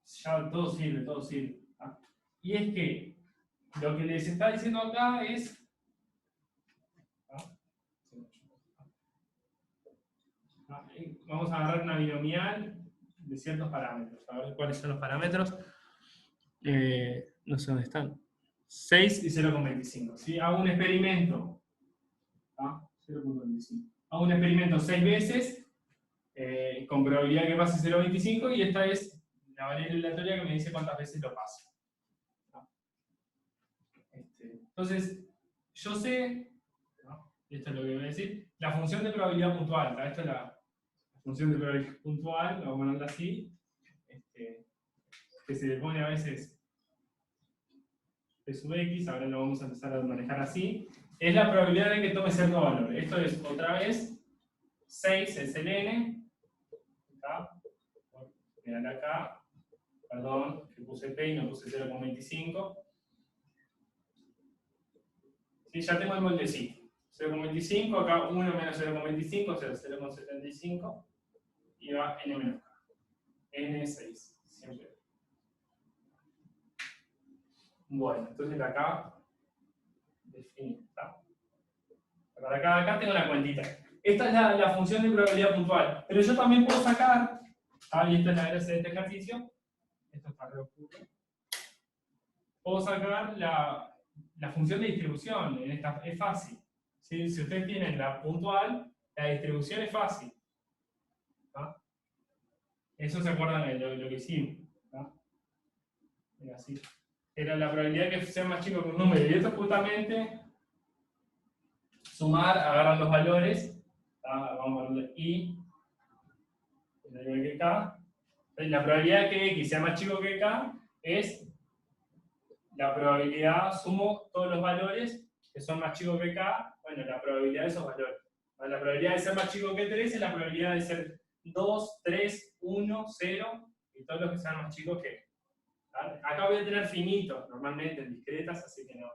Ya todo sirve, todo sirve. ¿Ah? Y es que lo que les está diciendo acá es... ¿Ah? Vamos a agarrar una binomial de ciertos parámetros. A ver cuáles son los parámetros. No sé dónde están. 6 y 0,25. ¿Sí? Hago un experimento. ¿Ah? 0,25. Hago un experimento 6 veces con probabilidad que pase 0,25 y esta es la variable aleatoria que me dice cuántas veces lo paso. ¿Ah? Entonces, yo sé, ¿no? Esto es lo que voy a decir, la función de probabilidad puntual. ¿Tá? Esto es la función de probabilidad puntual, vamos a ponerla así, que se le pone a veces P sub x, ahora lo vamos a empezar a manejar así, es la probabilidad de que tome cierto valor. Esto es, otra vez, 6 es el n, acá, miren acá, perdón, que puse P y no puse 0,25. Sí, ya tengo el moldecito. 0,25, acá 1 menos 0,25, o sea, 0,75, y va n menos k. N6, siempre. Bueno, entonces acá defino, ¿está? Acá tengo la cuentita. Esta es la función de probabilidad puntual. Pero yo también puedo sacar, y esta es la gracia de este ejercicio, esto está re oscuro. Puedo sacar la función de distribución, es fácil. ¿Sí? Si ustedes tienen la puntual, la distribución es fácil. ¿Ah? Eso se acuerdan de lo que hicimos. ¿Ah? Mira, así. Era la probabilidad de que sea más chico que un número. Y esto es justamente sumar, agarran los valores, vamos a ponerle i, mayor que k. Entonces, la probabilidad de que x sea más chico que k es la probabilidad, sumo todos los valores que son más chicos que k, bueno, la probabilidad de esos valores. La probabilidad de ser más chico que 3 es la probabilidad de ser 2, 3, 1, 0, y todos los que sean más chicos que. ¿Vale? Acá voy a tener finitos, normalmente en discretas, así que no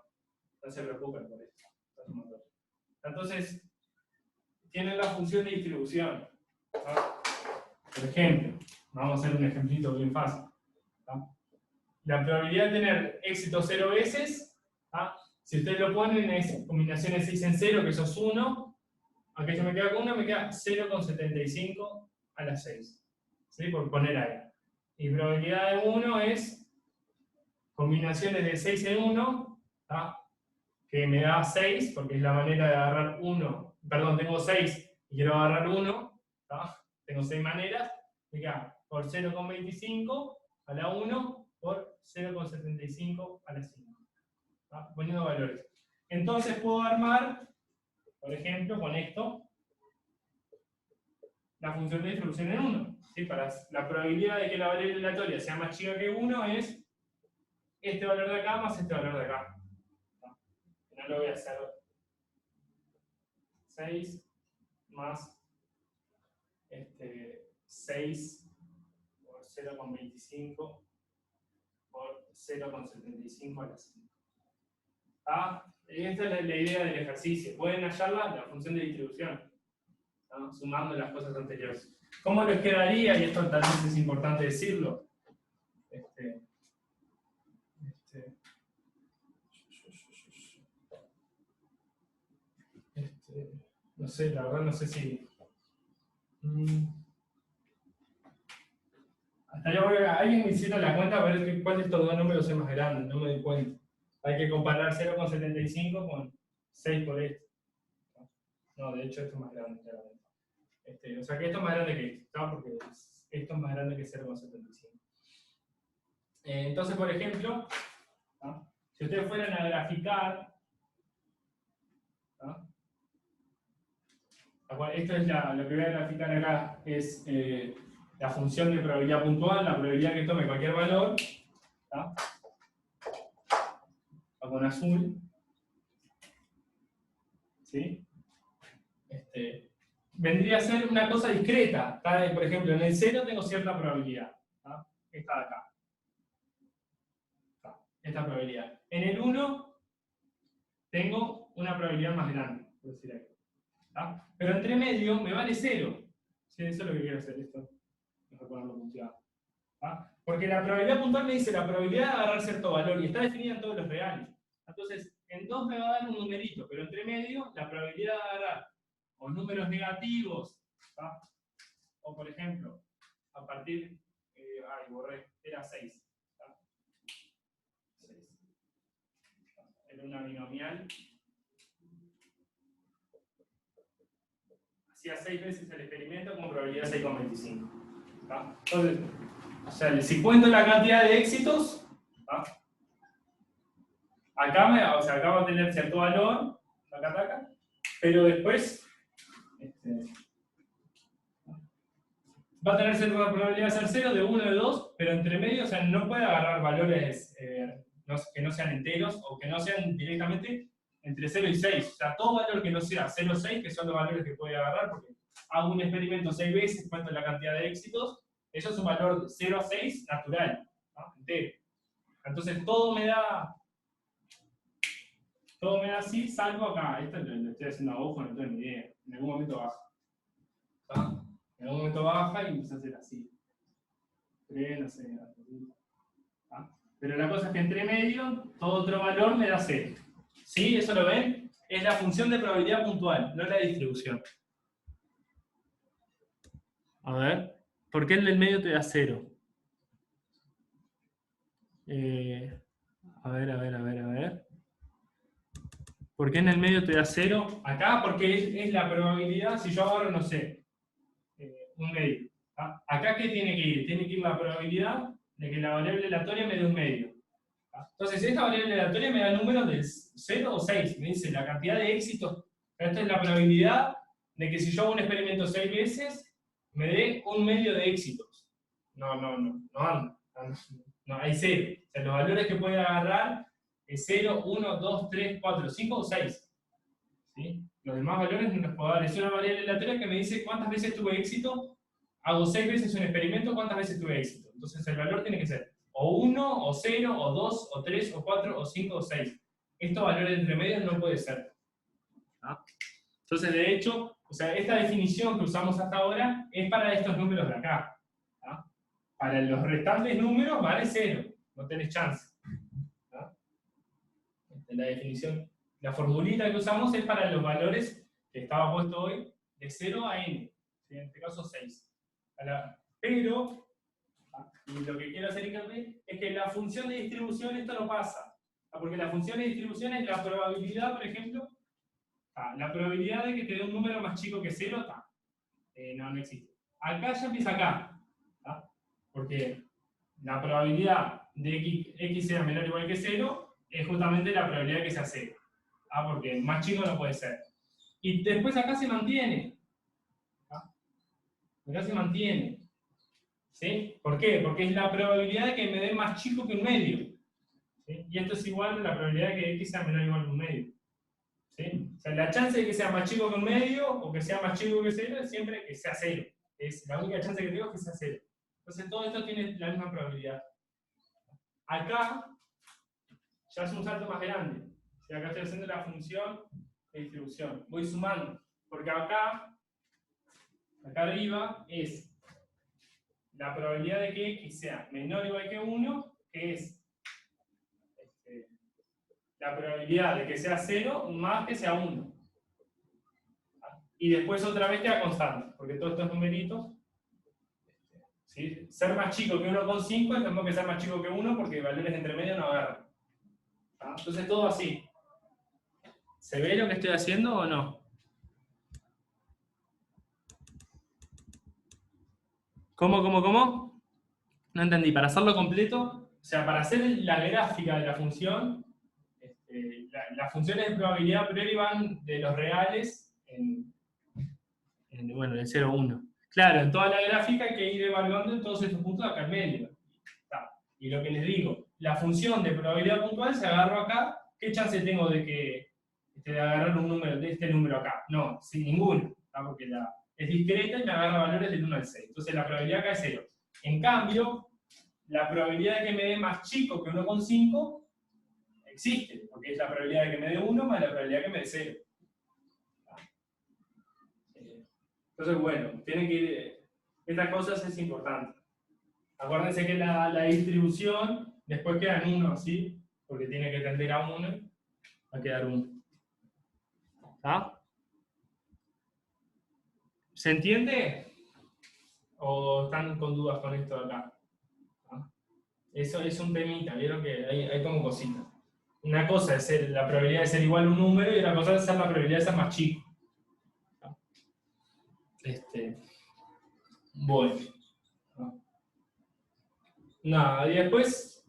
se preocupen por eso. Entonces, tienen la función de distribución. ¿No? Por ejemplo, vamos a hacer un ejemplito bien fácil. ¿No? La probabilidad de tener éxito 0 veces, ¿no? Si ustedes lo ponen, es combinaciones 6 en 0, que eso es 1. Aunque yo me queda con 1, me queda 0,75 a la 6. ¿Sí? Por poner ahí. Y probabilidad de 1 es combinaciones de 6 en 1, ¿no? Que me da 6, porque es la manera de agarrar 1. Perdón, tengo 6 y quiero agarrar 1. ¿No? Tengo 6 maneras. Me queda por 0,25 a la 1 por 0,75 a la 5. ¿No? Poniendo valores. Entonces puedo armar, por ejemplo, con esto, la función de distribución en 1. ¿Sí? Para la probabilidad de que la variable aleatoria sea más chica que 1 es este valor de acá más este valor de acá. No lo voy a hacer 6 más 6 por 0,25 por 0,75 a la 5. Esta es la idea del ejercicio. Pueden hallarla la función de distribución, ¿no? Sumando las cosas anteriores. ¿Cómo les quedaría? Y esto tal vez es importante decirlo. No sé, la verdad no sé si... Hasta yo alguien me hicieron la cuenta a ver cuál de estos dos números es más grande, no me di cuenta. Hay que comparar 0,75 con 6 por esto. No, de hecho esto es más grande, claramente. O sea que esto es más grande que esto, ¿no? Porque esto es más grande que 0,75. Entonces, por ejemplo, ¿no? Si ustedes fueran a graficar, ¿no? Esto es lo que voy a graficar acá, es la función de probabilidad puntual, la probabilidad que tome cualquier valor, ¿no? O con azul, ¿sí? Vendría a ser una cosa discreta. Por ejemplo, en el 0 tengo cierta probabilidad, ¿no? Esta de acá. Esta probabilidad. En el 1 tengo una probabilidad más grande, por decir algo. ¿Ah? Pero entre medio me vale 0. ¿Sí? Eso es lo que quiero hacer, esto. Mejor ponerlo punteado. ¿Ah? Porque la probabilidad puntual me dice la probabilidad de agarrar cierto valor y está definida en todos los reales. Entonces, en 2 me va a dar un numerito, pero entre medio la probabilidad de agarrar o números negativos, ¿ah? O por ejemplo, a partir, borré, era 6. ¿Ah? 6. Era una binomial. Hacía 6 veces el experimento con probabilidad 6,25. ¿Ah? Entonces, o sea, si cuento la cantidad de éxitos, ¿ah? Acá va a tener cierto valor, acá, pero después va a tener cierta probabilidad de ser 0, de 1, de 2, pero entre medio, o sea, no puede agarrar valores que no sean enteros o que no sean directamente entre 0 y 6. O sea, todo valor que no sea 0 o 6, que son los valores que puede agarrar, porque hago un experimento 6 veces, cuento la cantidad de éxitos, eso es un valor 0 a 6 natural, ¿no? Entero. Entonces todo me da así, salvo acá. Esto lo estoy haciendo a ojo, no tengo ni idea. En algún momento baja. ¿Está? En algún momento baja y empieza a hacer así. 3, no sé. ¿Está? Pero la cosa es que entre medio, todo otro valor me da 0. ¿Sí? ¿Eso lo ven? Es la función de probabilidad puntual, no la distribución. A ver. ¿Por qué el del medio te da 0? A ver. ¿Por qué en el medio te da 0? Acá porque es la probabilidad, si yo agarro, no sé, un medio. ¿Ah? Acá, ¿qué tiene que ir? Tiene que ir la probabilidad de que la variable aleatoria me dé un medio. ¿Ah? Entonces, esta variable aleatoria me da números de 0 o 6. Me dice la cantidad de éxitos. Pero esta es la probabilidad de que si yo hago un experimento 6 veces, me dé un medio de éxitos. No anda. No, hay 0. O sea, los valores que puede agarrar es 0, 1, 2, 3, 4, 5 o 6. ¿Sí? Los demás valores no los puedo dar. Es una variable aleatoria que me dice cuántas veces tuve éxito. Hago 6 veces un experimento, cuántas veces tuve éxito. Entonces el valor tiene que ser o 1, o 0, o 2, o 3, o 4, o 5, o 6. Estos valores entre medios no puede ser. ¿Ah? Entonces, de hecho, o sea, esta definición que usamos hasta ahora es para estos números de acá. ¿Ah? Para los restantes números vale 0. No tenés chance. ¿Ah? La definición, la formulita que usamos es para los valores que estaba puesto hoy, de 0 a n. ¿Sí? En este caso 6. Pero, y lo que quiero hacer hincapié es que la función de distribución esto no pasa. Porque la función de distribución es la probabilidad, por ejemplo, la probabilidad de que te dé un número más chico que 0, no existe. Acá ya empieza acá. Porque la probabilidad de que x sea menor o igual que 0 es justamente la probabilidad de que sea 0. Porque más chico no puede ser. Y después acá se mantiene. Acá se mantiene. ¿Sí? ¿Por qué? Porque es la probabilidad de que me dé más chico que un medio. ¿Sí? Y esto es igual a la probabilidad de que x sea menor o igual que un medio. ¿Sí? O sea, la chance de que sea más chico que un medio o que sea más chico que 0 es siempre que sea 0. Es la única chance que tengo es que sea 0. Entonces todo esto tiene la misma probabilidad. Acá ya es un salto más grande. ¿Sí? Acá estoy haciendo la función de distribución. Voy sumando. Porque acá arriba es la probabilidad de que x sea menor o igual que 1, que es la probabilidad de que sea 0 más que sea 1. Y después otra vez queda constante, porque todos estos numeritos, ¿sí? Ser más chico que 1,5 es lo mismo que ser más chico que 1 porque valores entre medio no agarran. Entonces todo así. ¿Se ve lo que estoy haciendo o no? ¿Cómo? No entendí. Para hacerlo completo, o sea, para hacer la gráfica de la función, las funciones de probabilidad a priori van de los reales bueno, de 0 a 1. Claro, en toda la gráfica hay que ir evaluando en todos estos puntos acá en medio. Y lo que les digo, la función de probabilidad puntual se agarro acá. ¿Qué chance tengo de agarrar un número, de este número acá? No, sin ninguno, porque es discreta y me agarra valores del 1 al 6. Entonces la probabilidad acá es 0. En cambio, la probabilidad de que me dé más chico que 1,5 existe, porque es la probabilidad de que me dé 1 más la probabilidad de que me dé 0. Entonces, bueno, tienen que ir. Estas cosas es importante. Acuérdense que la distribución después queda en 1, ¿sí? Porque tiene que tender a 1, va a quedar 1. ¿Está? ¿Se entiende? ¿O están con dudas con esto de acá? ¿Ah? Eso es un temita, vieron que hay como cositas. Una cosa es la probabilidad de ser igual a un número y otra cosa es la probabilidad de ser más chico. Bueno. Nada, y después,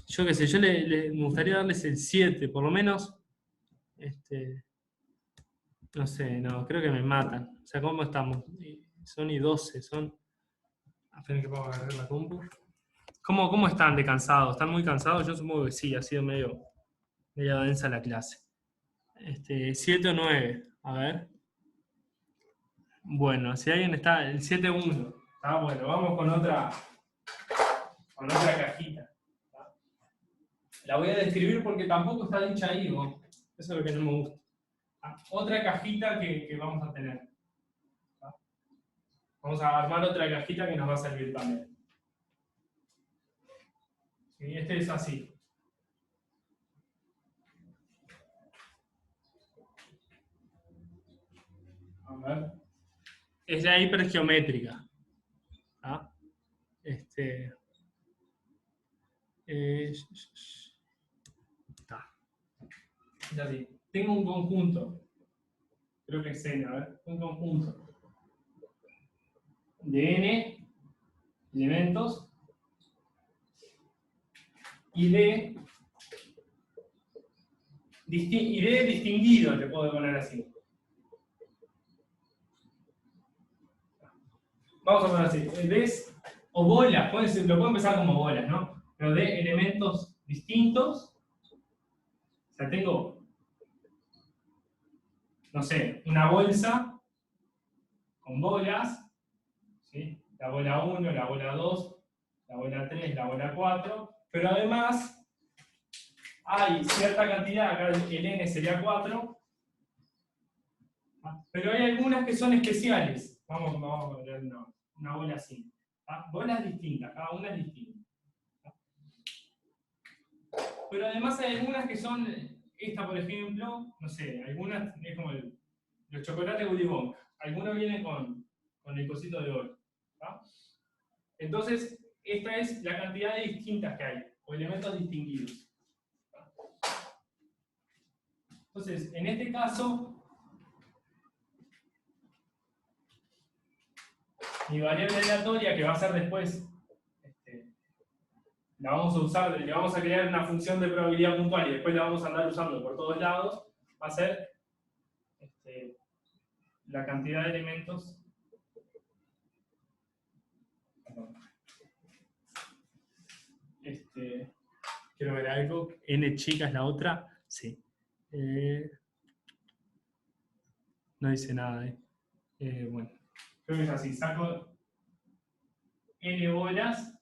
yo qué sé, me gustaría darles el 7, por lo menos, no sé, no, creo que me matan. O sea, ¿cómo estamos? Son y 12, son... Esperen que puedo agarrar la compu. ¿Cómo están de cansados? ¿Están muy cansados? Yo supongo que sí, ha sido media densa la clase. 7 o 9, a ver. Bueno, si alguien está, el 7-1. Ah, bueno, vamos con otra cajita. La voy a describir porque tampoco está dicha ahí, ¿no? Eso es lo que no me gusta. Otra cajita que vamos a tener. Vamos a armar otra cajita que nos va a servir también. ¿Sí? Este es así. A ver. Es la hipergeométrica. ¿Ah? Está. Es así. Tengo un conjunto. Creo que es N, a ver. Un conjunto de N elementos y de distinguido, le puedo poner así. Vamos a poner así. O bolas, lo puedo empezar como bolas, ¿no? Pero de elementos distintos. O sea, tengo, no sé, una bolsa con bolas, ¿sí? La bola 1, la bola 2, la bola 3, la bola 4, pero además hay cierta cantidad, acá el n sería 4, pero hay algunas que son especiales. Vamos a ver una bola así. Bolas distintas, cada una es distinta. Pero además hay algunas que son, esta por ejemplo, no sé, algunas es como los chocolates Willy Wonka. Algunos vienen con el cosito de oro. Entonces, esta es la cantidad de distintas que hay, o elementos distinguidos. Entonces, en este caso, mi variable aleatoria, que va a ser después, la vamos a usar, le vamos a crear una función de probabilidad puntual y después la vamos a andar usando por todos lados, va a ser la cantidad de elementos. Quiero ver algo. N chica es la otra. Sí. No dice nada. Bueno, creo que es así. Saco N bolas.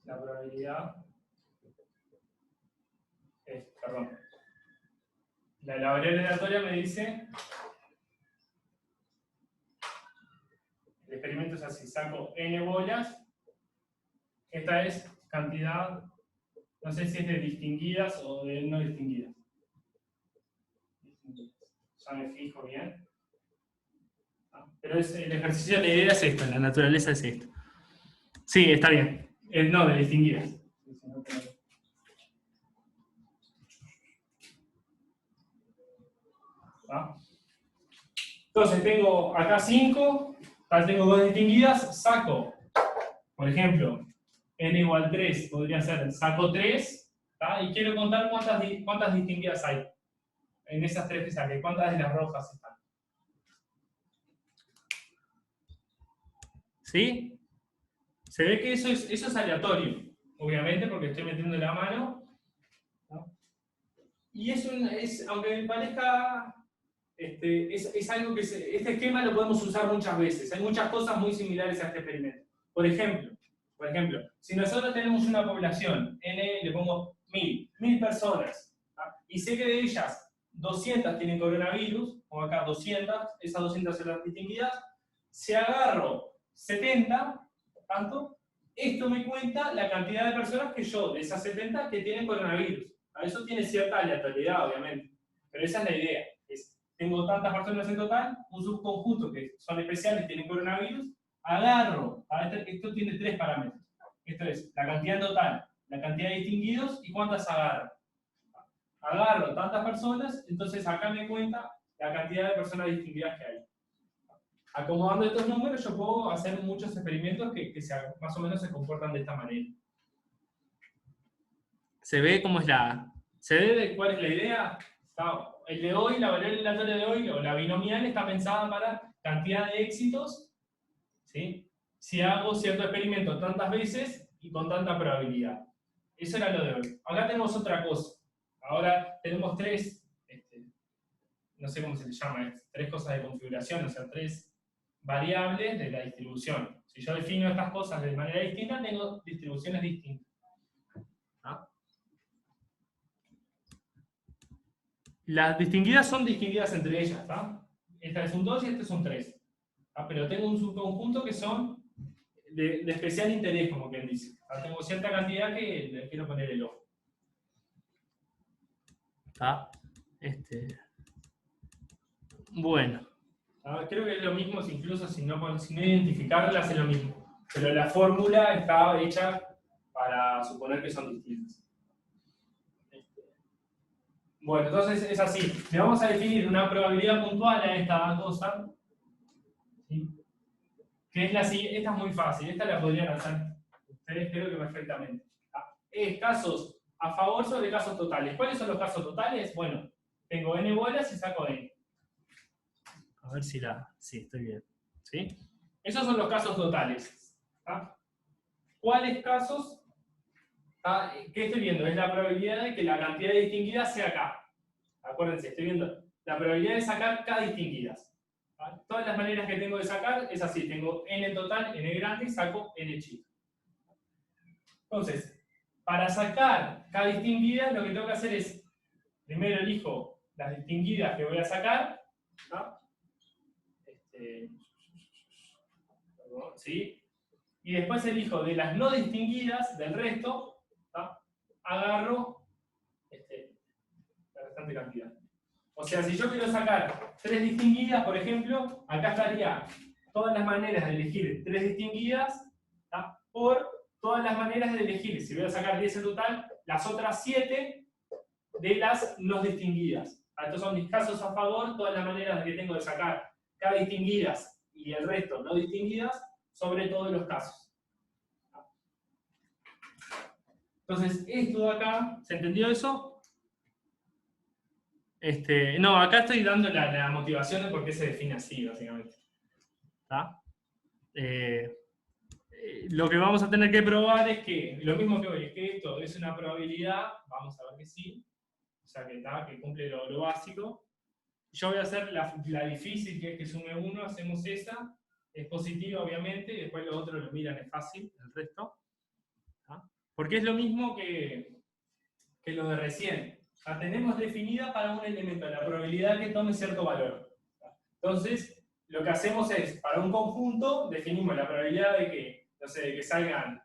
La probabilidad es, perdón. La variable aleatoria me dice. El experimento es así. Saco N bolas. Esta es cantidad, no sé si es de distinguidas o de no distinguidas. Ya me fijo bien. Pero el ejercicio de la idea es esto, la naturaleza es esto. Sí, está bien. No, de distinguidas. ¿Ah? Entonces tengo acá 5, tengo 2 distinguidas, saco, por ejemplo, n igual 3, podría ser, saco 3, ¿tá? Y quiero contar cuántas distinguidas hay en esas 3 que saqué, cuántas de las rojas están. ¿Sí? Se ve que eso es aleatorio, obviamente, porque estoy metiendo la mano, ¿no? Y aunque me parezca, es algo que este esquema lo podemos usar muchas veces. Hay muchas cosas muy similares a este experimento. Por ejemplo, si nosotros tenemos una población, N, le pongo 1000 personas, ¿tá? Y sé que de ellas 200 tienen coronavirus, pongo acá 200, esas 200 son las distinguidas, si agarro 70, ¿tanto? Esto me cuenta la cantidad de personas que yo, de esas 70, que tienen coronavirus. Eso tiene cierta aleatoriedad, obviamente, pero esa es la idea. Tengo tantas personas en total, un subconjunto que son especiales, tienen coronavirus, agarro, esto tiene 3 parámetros. Esto es la cantidad total, la cantidad de distinguidos y cuántas agarro. Agarro tantas personas, entonces acá me cuenta la cantidad de personas distinguidas que hay. Acomodando estos números yo puedo hacer muchos experimentos que más o menos se comportan de esta manera. ¿Se ve cómo es ¿Se ve cuál es la idea? El de hoy, la variable aleatoria de hoy, o la binomial, está pensada para cantidad de éxitos, ¿sí? Si hago cierto experimento tantas veces y con tanta probabilidad. Eso era lo de hoy. Acá tenemos otra cosa. Ahora tenemos 3, no sé cómo se le llama, 3 cosas de configuración, o sea, 3 variables de la distribución. Si yo defino estas cosas de manera distinta, tengo distribuciones distintas. ¿Ah? Las distinguidas son distinguidas entre ellas, ¿tá? Esta es un 2 y este es un 3. ¿tá? Pero tengo un subconjunto que son de especial interés, como quien dice. ¿tá? Tengo cierta cantidad que le quiero poner el ojo. ¿Tá? Bueno. Creo que es lo mismo, incluso si no identificarlas es lo mismo. Pero la fórmula está hecha para suponer que son distintas. Bueno, entonces es así. Le vamos a definir una probabilidad puntual a esta cosa. ¿Sí? Que es la siguiente. Esta es muy fácil. Esta la podrían hacer ustedes, creo que perfectamente. Es casos a favor sobre casos totales. ¿Cuáles son los casos totales? Bueno, tengo n bolas y saco n. A ver si estoy bien. ¿Sí? Esos son los casos totales. ¿tá? ¿Cuáles casos? ¿Qué estoy viendo? Es la probabilidad de que la cantidad de distinguidas sea K. Acuérdense, estoy viendo la probabilidad de sacar K distinguidas. ¿Vale? Todas las maneras que tengo de sacar es así. Tengo n en total, n grande, y saco n chico. Entonces, para sacar K distinguidas, lo que tengo que hacer es, primero elijo las distinguidas que voy a sacar. ¿no? ¿Sí? Y después elijo de las no distinguidas, del resto, ¿tá? Agarro la restante cantidad. O sea, si yo quiero sacar 3 distinguidas, por ejemplo, acá estaría todas las maneras de elegir 3 distinguidas, ¿tá? Por todas las maneras de elegir, si voy a sacar 10 en total, las otras 7 de las no distinguidas. Estos son mis casos a favor, todas las maneras que tengo de sacar K distinguidas y el resto no distinguidas, sobre todos los casos. Entonces, esto de acá, ¿se entendió eso? No, acá estoy dando la motivación de por qué se define así, básicamente. ¿Está? Lo que vamos a tener que probar es que, lo mismo que hoy, es que esto es una probabilidad, vamos a ver que sí, o sea que cumple lo básico. Yo voy a hacer la difícil, que es que sume 1, hacemos esa, es positiva obviamente, y después lo otro lo miran, es fácil, el resto. ¿Ah? Porque es lo mismo que lo de recién. La tenemos definida para un elemento, la probabilidad que tome cierto valor. Entonces, lo que hacemos es, para un conjunto, definimos la probabilidad de que, no sé, de que salgan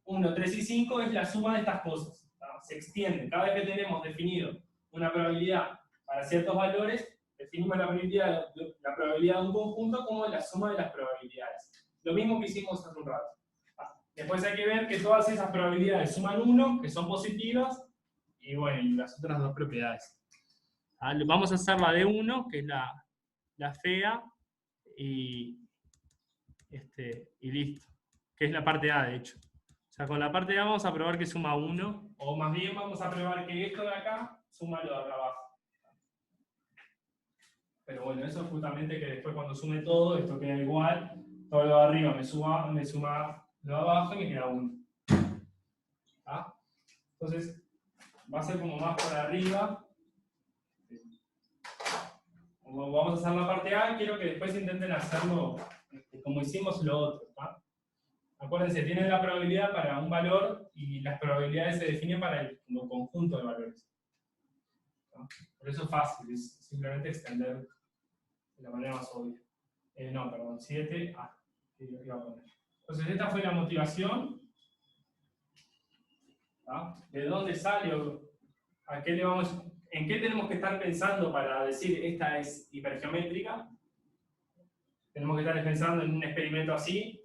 1, 3 y 5, es la suma de estas cosas. ¿No? Se extiende. Cada vez que tenemos definido una probabilidad para ciertos valores, definimos la probabilidad de un conjunto como la suma de las probabilidades. Lo mismo que hicimos hace un rato. Después hay que ver que todas esas probabilidades suman 1, que son positivas, y bueno, y las otras dos propiedades. Vamos a hacer la de 1, que es la fea, y listo. Que es la parte A, de hecho. O sea, con la parte A vamos a probar que suma 1, o más bien vamos a probar que esto de acá suma lo de acá abajo. Pero bueno, eso es justamente que después cuando sume todo, esto queda igual, todo lo de arriba me suma lo de abajo y me queda 1. ¿Ah? Entonces, va a ser como más por arriba. Como vamos a hacer la parte A, quiero que después intenten hacerlo como hicimos lo otro. ¿Ah? Acuérdense, tienen la probabilidad para un valor y las probabilidades se definen para el conjunto de valores. ¿No? Por eso es fácil, es simplemente extender de la manera más obvia. No, perdón, 7. Iba a poner. Entonces, esta fue la motivación. ¿Ah? ¿De dónde sale? ¿A qué le vamos? ¿En qué tenemos que estar pensando para decir esta es hipergeométrica? Tenemos que estar pensando en un experimento así.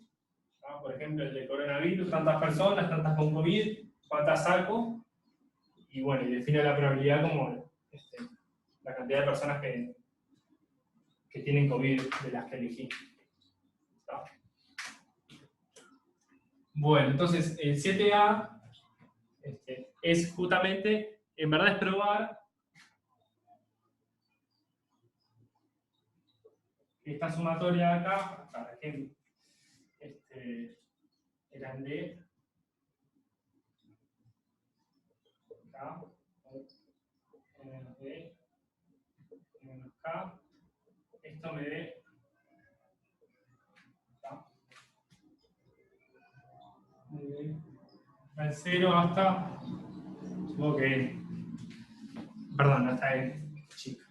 ¿No? Por ejemplo, el de coronavirus, tantas personas, tantas con COVID, cuántas saco. Y bueno, y define la probabilidad como la cantidad de personas que tienen COVID de las que elegí. ¿Está? Bueno, entonces el 7A es justamente, en verdad es probar que esta sumatoria de acá, para ejemplo, eran de K, menos D, menos K, esto me dé al 0 hasta, supongo que, perdón, hasta el chico.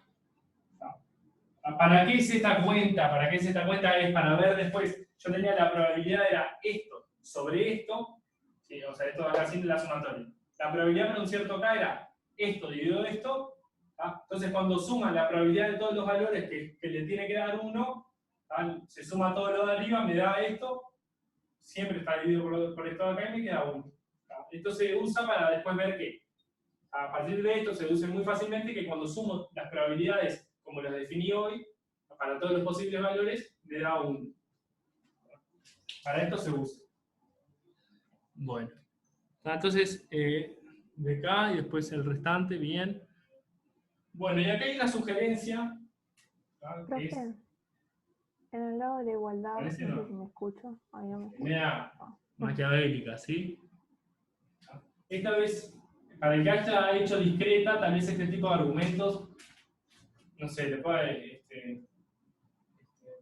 ¿Para qué es esta cuenta? ¿Para qué es esta cuenta? Es para ver después, yo tenía la probabilidad, era esto sobre esto, ¿sí? O sea, esto acá haciendo la sumatoria. La probabilidad para un cierto K era esto dividido esto, ¿tá? Entonces cuando suman la probabilidad de todos los valores que le tiene que dar 1, se suma todo lo de arriba, me da esto, siempre está dividido por esto de acá y me queda 1. Esto se usa para después ver que a partir de esto se deduce muy fácilmente que cuando sumo las probabilidades como las definí hoy, para todos los posibles valores, me da 1. Para esto se usa. Bueno. Entonces, de acá y después el restante, bien. Bueno, y acá hay una sugerencia. Profe, en el lado de la igualdad, no sé no si me escucho. Ahí no me escucho. Idea maquiavélica, ¿sí? Esta vez, para el que haya hecho discreta, tal vez este tipo de argumentos, no sé, le puede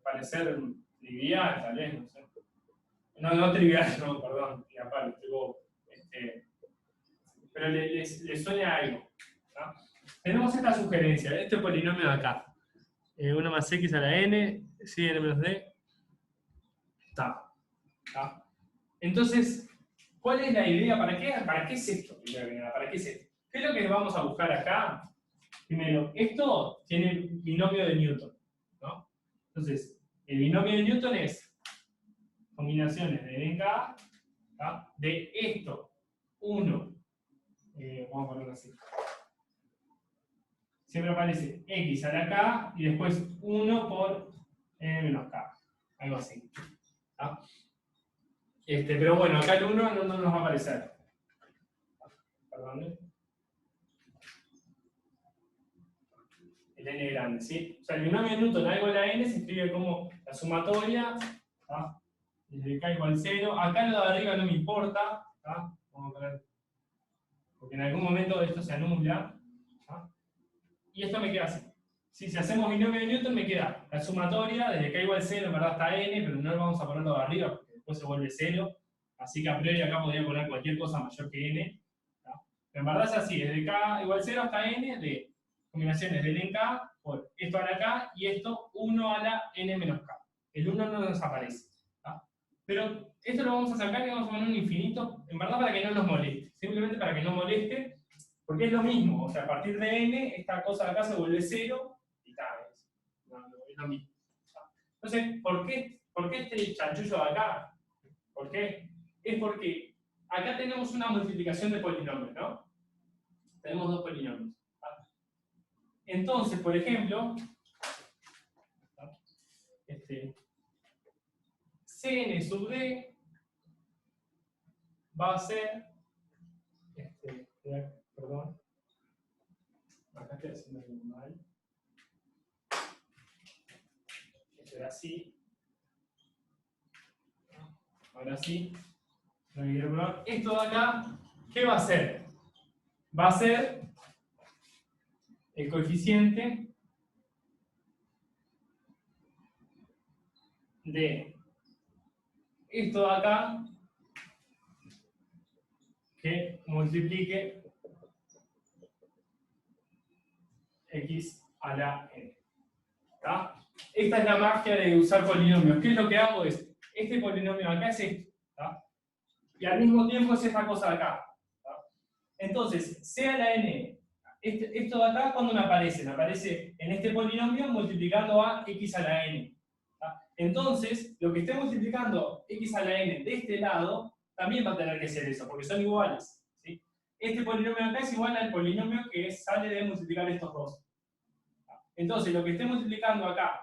parecer trivial, tal vez, no sé. No trivial, no, perdón, pero le suena algo. ¿No? Tenemos esta sugerencia, este polinomio de acá. 1 más x a la n, sí, n menos d. Está. Entonces, ¿cuál es la idea? ¿Para qué es esto? ¿Para qué es esto? ¿Qué es lo que vamos a buscar acá? Primero, esto tiene el binomio de Newton, ¿no? Entonces, el binomio de Newton es combinaciones de n k, de esto, 1, vamos a ponerlo así. Siempre aparece x a la k y después 1 por n menos k, algo así. ¿Ah? Pero bueno, acá el 1 no nos va a aparecer. Perdón. el n grande, ¿sí? O sea, el binomio de Newton A igual a n se escribe como la sumatoria, ¿tá? Desde k igual 0. Acá lo de arriba no me importa, ¿tá? Vamos a poner, porque en algún momento esto se anula, ¿tá? Y esto me queda así. Si hacemos binomio de Newton, me queda la sumatoria, desde k igual 0, en verdad está n, pero no lo vamos a ponerlo de arriba, porque después se vuelve 0. Así que a priori acá podría poner cualquier cosa mayor que n. ¿Tá? Pero en verdad es así, desde k igual 0 hasta n, de combinaciones del en k por esto a la k y esto 1 a la n menos k. El 1 no nos aparece. ¿Tá? Pero esto lo vamos a sacar y vamos a poner un infinito, en verdad para que no nos moleste. Simplemente para que no moleste, porque es lo mismo. O sea, a partir de n, esta cosa de acá se vuelve 0 y tal. Es lo mismo. ¿Tá? Entonces, ¿por qué este chanchullo de acá? ¿Por qué? Es porque acá tenemos una multiplicación de polinomios, ¿no? Tenemos dos polinomios. ¿Tá? Entonces, por ejemplo, Cn sub d va a ser, perdón, acá estoy haciendo algo mal. Esto era así. Ahora sí. Esto de acá, ¿qué va a ser? Va a ser el coeficiente de esto de acá que multiplique x a la n. ¿Tá? Esta es la magia de usar polinomios. ¿Qué es lo que hago? Este polinomio acá es esto. ¿Tá? Y al mismo tiempo es esta cosa de acá. ¿Tá? Entonces, c a la n, esto de acá, ¿cuándo me aparece? Me aparece en este polinomio multiplicando a x a la n. ¿Tá? Entonces, lo que esté multiplicando x a la n de este lado, también va a tener que ser eso, porque son iguales. ¿Sí? Este polinomio acá es igual al polinomio que sale de multiplicar estos dos. Entonces, lo que esté multiplicando acá,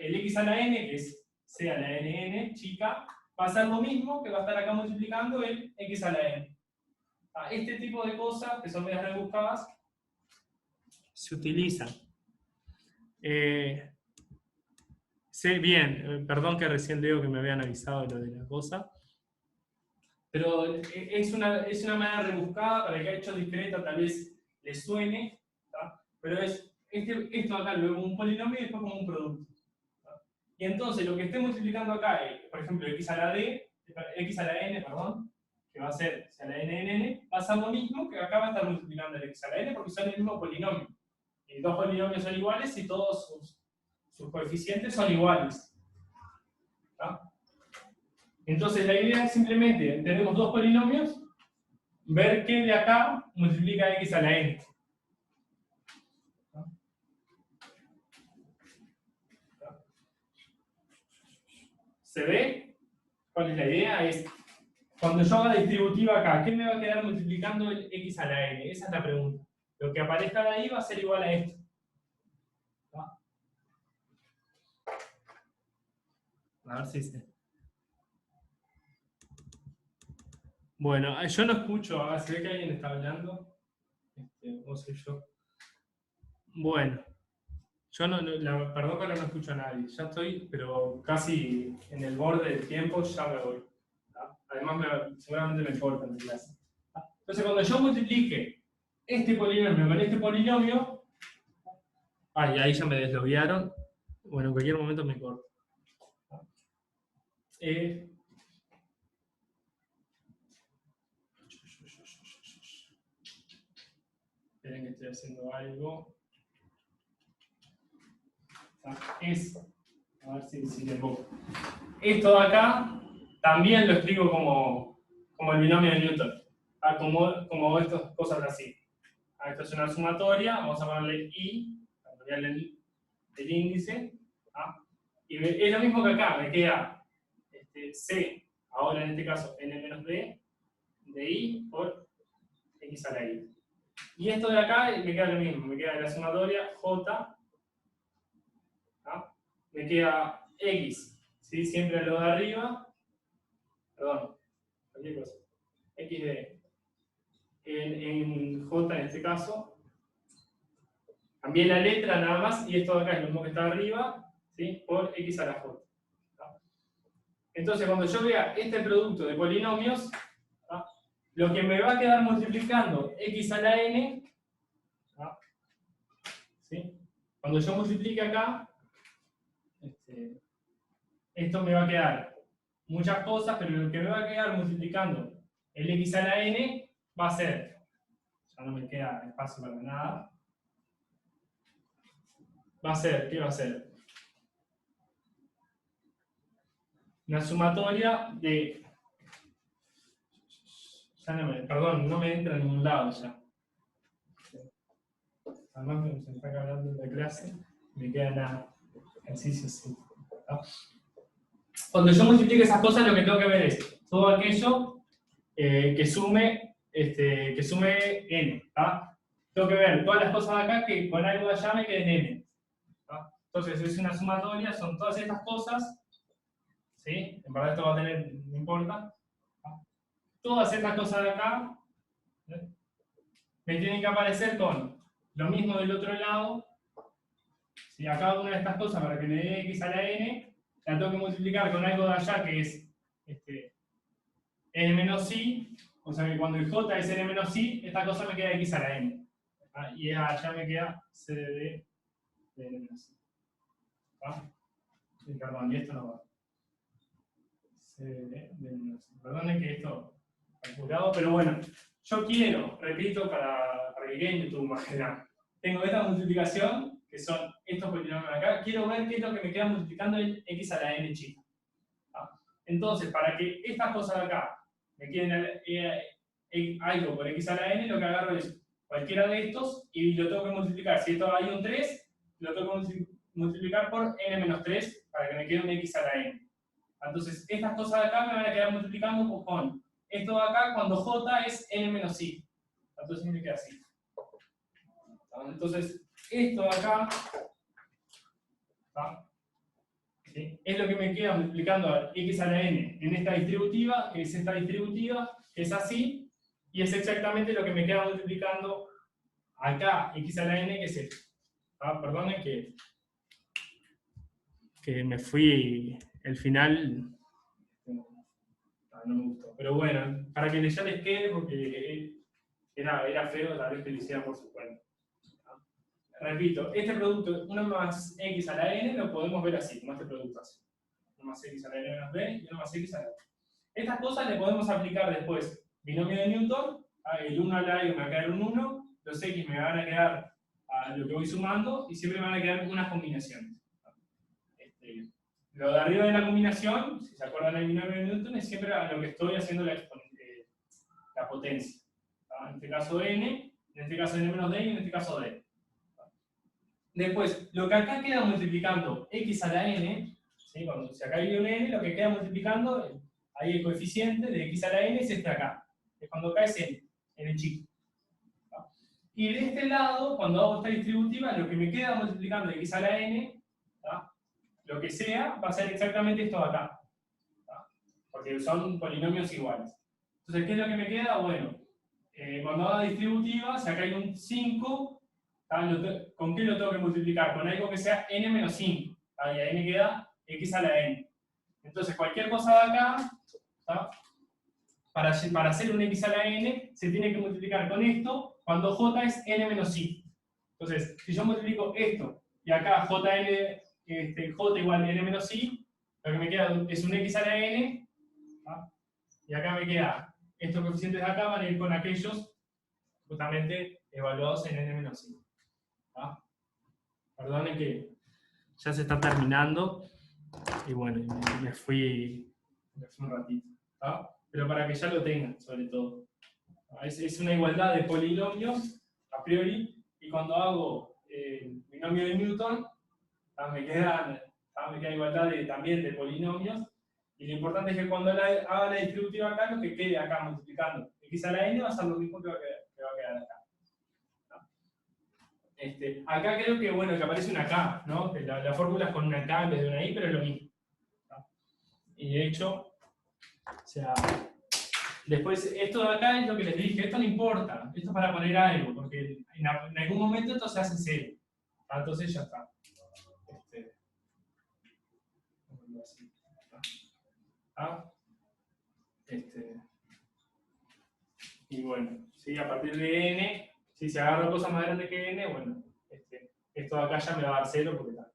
el x a la n, que es c a la n chica, va a ser lo mismo que va a estar acá multiplicando el x a la n. Este tipo de cosas, que son medias rebuscadas, se utilizan. Sé bien, perdón que recién leo que me habían avisado de lo de la cosa, pero es una manera rebuscada, para el que ha hecho discreta tal vez le suene, ¿tá? Pero es esto acá luego un polinomio y después como un producto. ¿Tá? Y entonces lo que esté multiplicando acá, por ejemplo, x a la n, perdón, que va a ser a la n, va a ser lo mismo que acá va a estar multiplicando el x a la n porque son el mismo polinomio. Y dos polinomios son iguales y todos sus coeficientes son iguales. ¿Tá? Entonces la idea es simplemente, tenemos dos polinomios, ver qué de acá multiplica x a la n. ¿Tá? ¿Se ve? ¿Cuál es la idea? Es, cuando yo haga distributiva acá, ¿qué me va a quedar multiplicando el x a la n? Esa es la pregunta. Lo que aparezca de ahí va a ser igual a esto. ¿Tá? A ver si se... Bueno, yo no escucho, se ve que alguien está hablando. O soy yo. Bueno, yo perdón que ahora no escucho a nadie. Ya estoy, pero casi en el borde del tiempo, ya me voy. ¿Tá? Además, seguramente me cortan en clase. ¿Tá? Entonces, cuando yo multiplique este polinomio con este polinomio, ahí ya me desloguearon. Bueno, en cualquier momento me corto. ¿Tá? Esperen que estoy haciendo algo. Es, a ver si le pongo. Esto de acá también lo escribo como el binomio de Newton. Como estas cosas así. Esto es una sumatoria, vamos a ponerle i, para cambiarle el índice. Y es lo mismo que acá, me queda c, ahora en este caso n menos d, de i por x a la i. Y esto de acá me queda lo mismo, me queda la sumatoria j, me queda x, ¿sí? Siempre lo de arriba, perdón, cualquier cosa, x de, en j en este caso, Cambié la letra nada más, y esto de acá es lo mismo que está arriba, ¿sí? Por x a la j. Entonces, cuando yo vea este producto de polinomios, ¿tá? Lo que me va a quedar multiplicando x a la n, ¿tá? ¿Sí? Cuando yo multiplique acá, esto me va a quedar muchas cosas, pero lo que me va a quedar multiplicando el x a la n va a ser, ya no me queda espacio para nada, va a ser, ¿qué va a ser? Una sumatoria de... Ya no me, perdón, no me entra en ningún lado ya. Además me está hablando de la clase, me queda nada. Ejercicio sí. ¿No? Cuando yo multiplique esas cosas, lo que tengo que ver es todo aquello que sume n. ¿Tá? Tengo que ver todas las cosas de acá que con algo de allá me queden n. ¿Tá? Entonces es una sumatoria, son todas estas cosas. ¿Sí? En verdad esto va a tener, no importa. ¿No? Todas estas cosas de acá, ¿sí? Me tienen que aparecer con lo mismo del otro lado. Si a cada una de estas cosas, para que me dé x a la n, la tengo que multiplicar con algo de allá que es n menos i, o sea que cuando el j es n menos i, esta cosa me queda x a la n. ¿Ah? Y allá me queda c de n menos i. ¿Ah? Sí, perdón, y esto no va. C de n menos i. Perdonen que esto calculado, pero bueno, yo quiero, repito, para que quede en YouTube más que nada, tengo esta multiplicación, que son estos polinomios de acá, quiero ver qué es lo que me queda multiplicando el x a la n chica. ¿Ah? Entonces, para que estas cosas de acá me queden algo por x a la n, lo que agarro es cualquiera de estos y lo tengo que multiplicar. Si esto hay un 3, lo tengo que multiplicar por n-3 para que me quede un x a la n. Entonces, estas cosas de acá me van a quedar multiplicando con esto de acá cuando j es n-i. Entonces me queda así. Entonces, esto de acá, ¿tá? ¿Sí? Es lo que me queda multiplicando a x a la n en esta distributiva, que es esta distributiva, que es así, y es exactamente lo que me queda multiplicando acá, x a la n, que es esto. Perdonen que me fui, el final no me gustó. Pero bueno, para que ya les quede, porque era feo, tal vez que lo hiciera por su cuenta. Repito, este producto 1 más x a la n lo podemos ver así, como este producto así. 1 más x a la n menos b y 1 más x a la n. Estas cosas le podemos aplicar después. Binomio de Newton, el 1 al lado me va a quedar un 1, los x me van a quedar a lo que voy sumando y siempre me van a quedar unas combinaciones. Lo de arriba de la combinación, si se acuerdan del binomio de Newton, es siempre a lo que estoy haciendo la potencia. En este caso n, en este caso n menos d y en este caso d. Después, lo que acá queda multiplicando x a la n, ¿sí? Cuando si acá hay un n, lo que queda multiplicando, ahí el coeficiente de x a la n es este acá. Es cuando acá es n, n chico. ¿Sí? Y de este lado, cuando hago esta distributiva, lo que me queda multiplicando x a la n, ¿sí? Lo que sea, va a ser exactamente esto de acá. ¿Sí? Porque son polinomios iguales. Entonces, ¿qué es lo que me queda? Bueno, cuando hago distributiva, si acá hay un 5, ¿con qué lo tengo que multiplicar? Con algo que sea n menos 5. Y ahí me queda x a la n. Entonces, cualquier cosa de acá, ¿tá? Para hacer un x a la n, se tiene que multiplicar con esto cuando j es n menos i. Entonces, si yo multiplico esto, y acá j igual a n menos i, lo que me queda es un x a la n, ¿tá? Y acá me queda, estos coeficientes de acá van a ir con aquellos justamente evaluados en n menos i. ¿Ah? Perdonen que ya se está terminando y bueno, me fui un ratito. ¿Ah? Pero para que ya lo tengan, sobre todo. Es una igualdad de polinomios a priori y cuando hago binomio de Newton me queda igualdad también de polinomios y lo importante es que cuando haga la distributiva acá, lo que quede acá multiplicando x a la n va a ser lo mismo que va a quedar acá. Acá creo que, bueno, que aparece una K, ¿no? Que la fórmula es con una K en vez de una I, pero es lo mismo. ¿No? Y de hecho, o sea, después, esto de acá es lo que les dije, esto no importa, esto es para poner algo, porque en algún momento esto se hace cero. Entonces ya está. Y bueno, ¿sí? A partir de n, si se agarra cosas más grandes que n, bueno, esto de acá ya me va a dar 0 porque tal.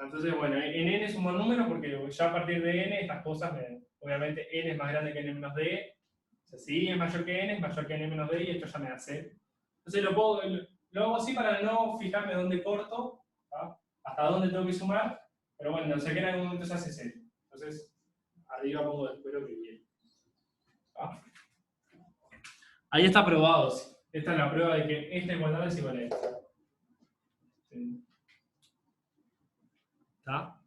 Entonces, bueno, en n es un buen número porque ya a partir de n estas cosas, obviamente n es más grande que n menos d, o sea, si es mayor que n, es mayor que n menos d y esto ya me da 0. Entonces lo hago así para no fijarme dónde corto, ¿tá? Hasta dónde tengo que sumar, pero bueno, no sé que en algún momento se hace 0. Entonces, arriba pongo después lo que viene. ¿Tá? Ahí está probado. Esta es la prueba de que esta igualdad es igual a esta. ¿Sí? ¿Tá?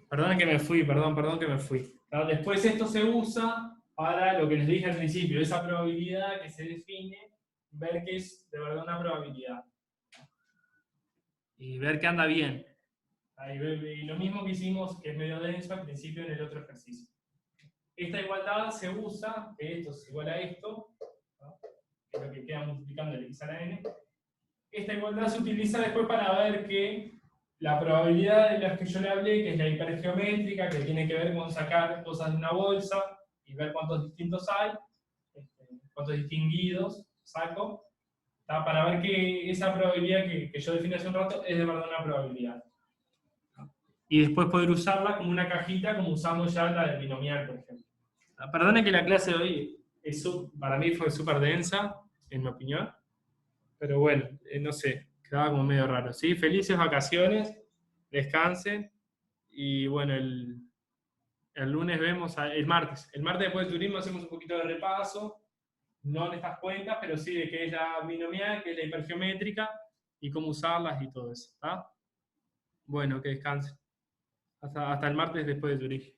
Perdón que me fui, perdón que me fui. ¿Tá? Después esto se usa para lo que les dije al principio, esa probabilidad que se define, ver que es de verdad una probabilidad. Y ver que anda bien. Y lo mismo que hicimos, que es medio denso al principio en el otro ejercicio. Esta igualdad se usa, que esto es igual a esto, ¿no? Que es lo que queda multiplicando el x a la n. Esta igualdad se utiliza después para ver que la probabilidad de las que yo le hablé, que es la hipergeométrica, que tiene que ver con sacar cosas de una bolsa y ver cuántos distintos hay, cuántos distinguidos saco, ¿tá? Para ver que esa probabilidad que yo definí hace un rato es de verdad una probabilidad. Y después poder usarla como una cajita, como usamos ya la del binomial, por ejemplo. Perdone que la clase de hoy para mí fue súper densa, en mi opinión, pero bueno, no sé, quedaba como medio raro. ¿Sí? Felices vacaciones, descansen, y bueno, el lunes vemos, el martes después del turismo hacemos un poquito de repaso, no en estas cuentas, pero sí de qué es la binomial, qué es la hipergeométrica, y cómo usarlas y todo eso, ¿está? Bueno, que descansen. Hasta el martes después de Zurich.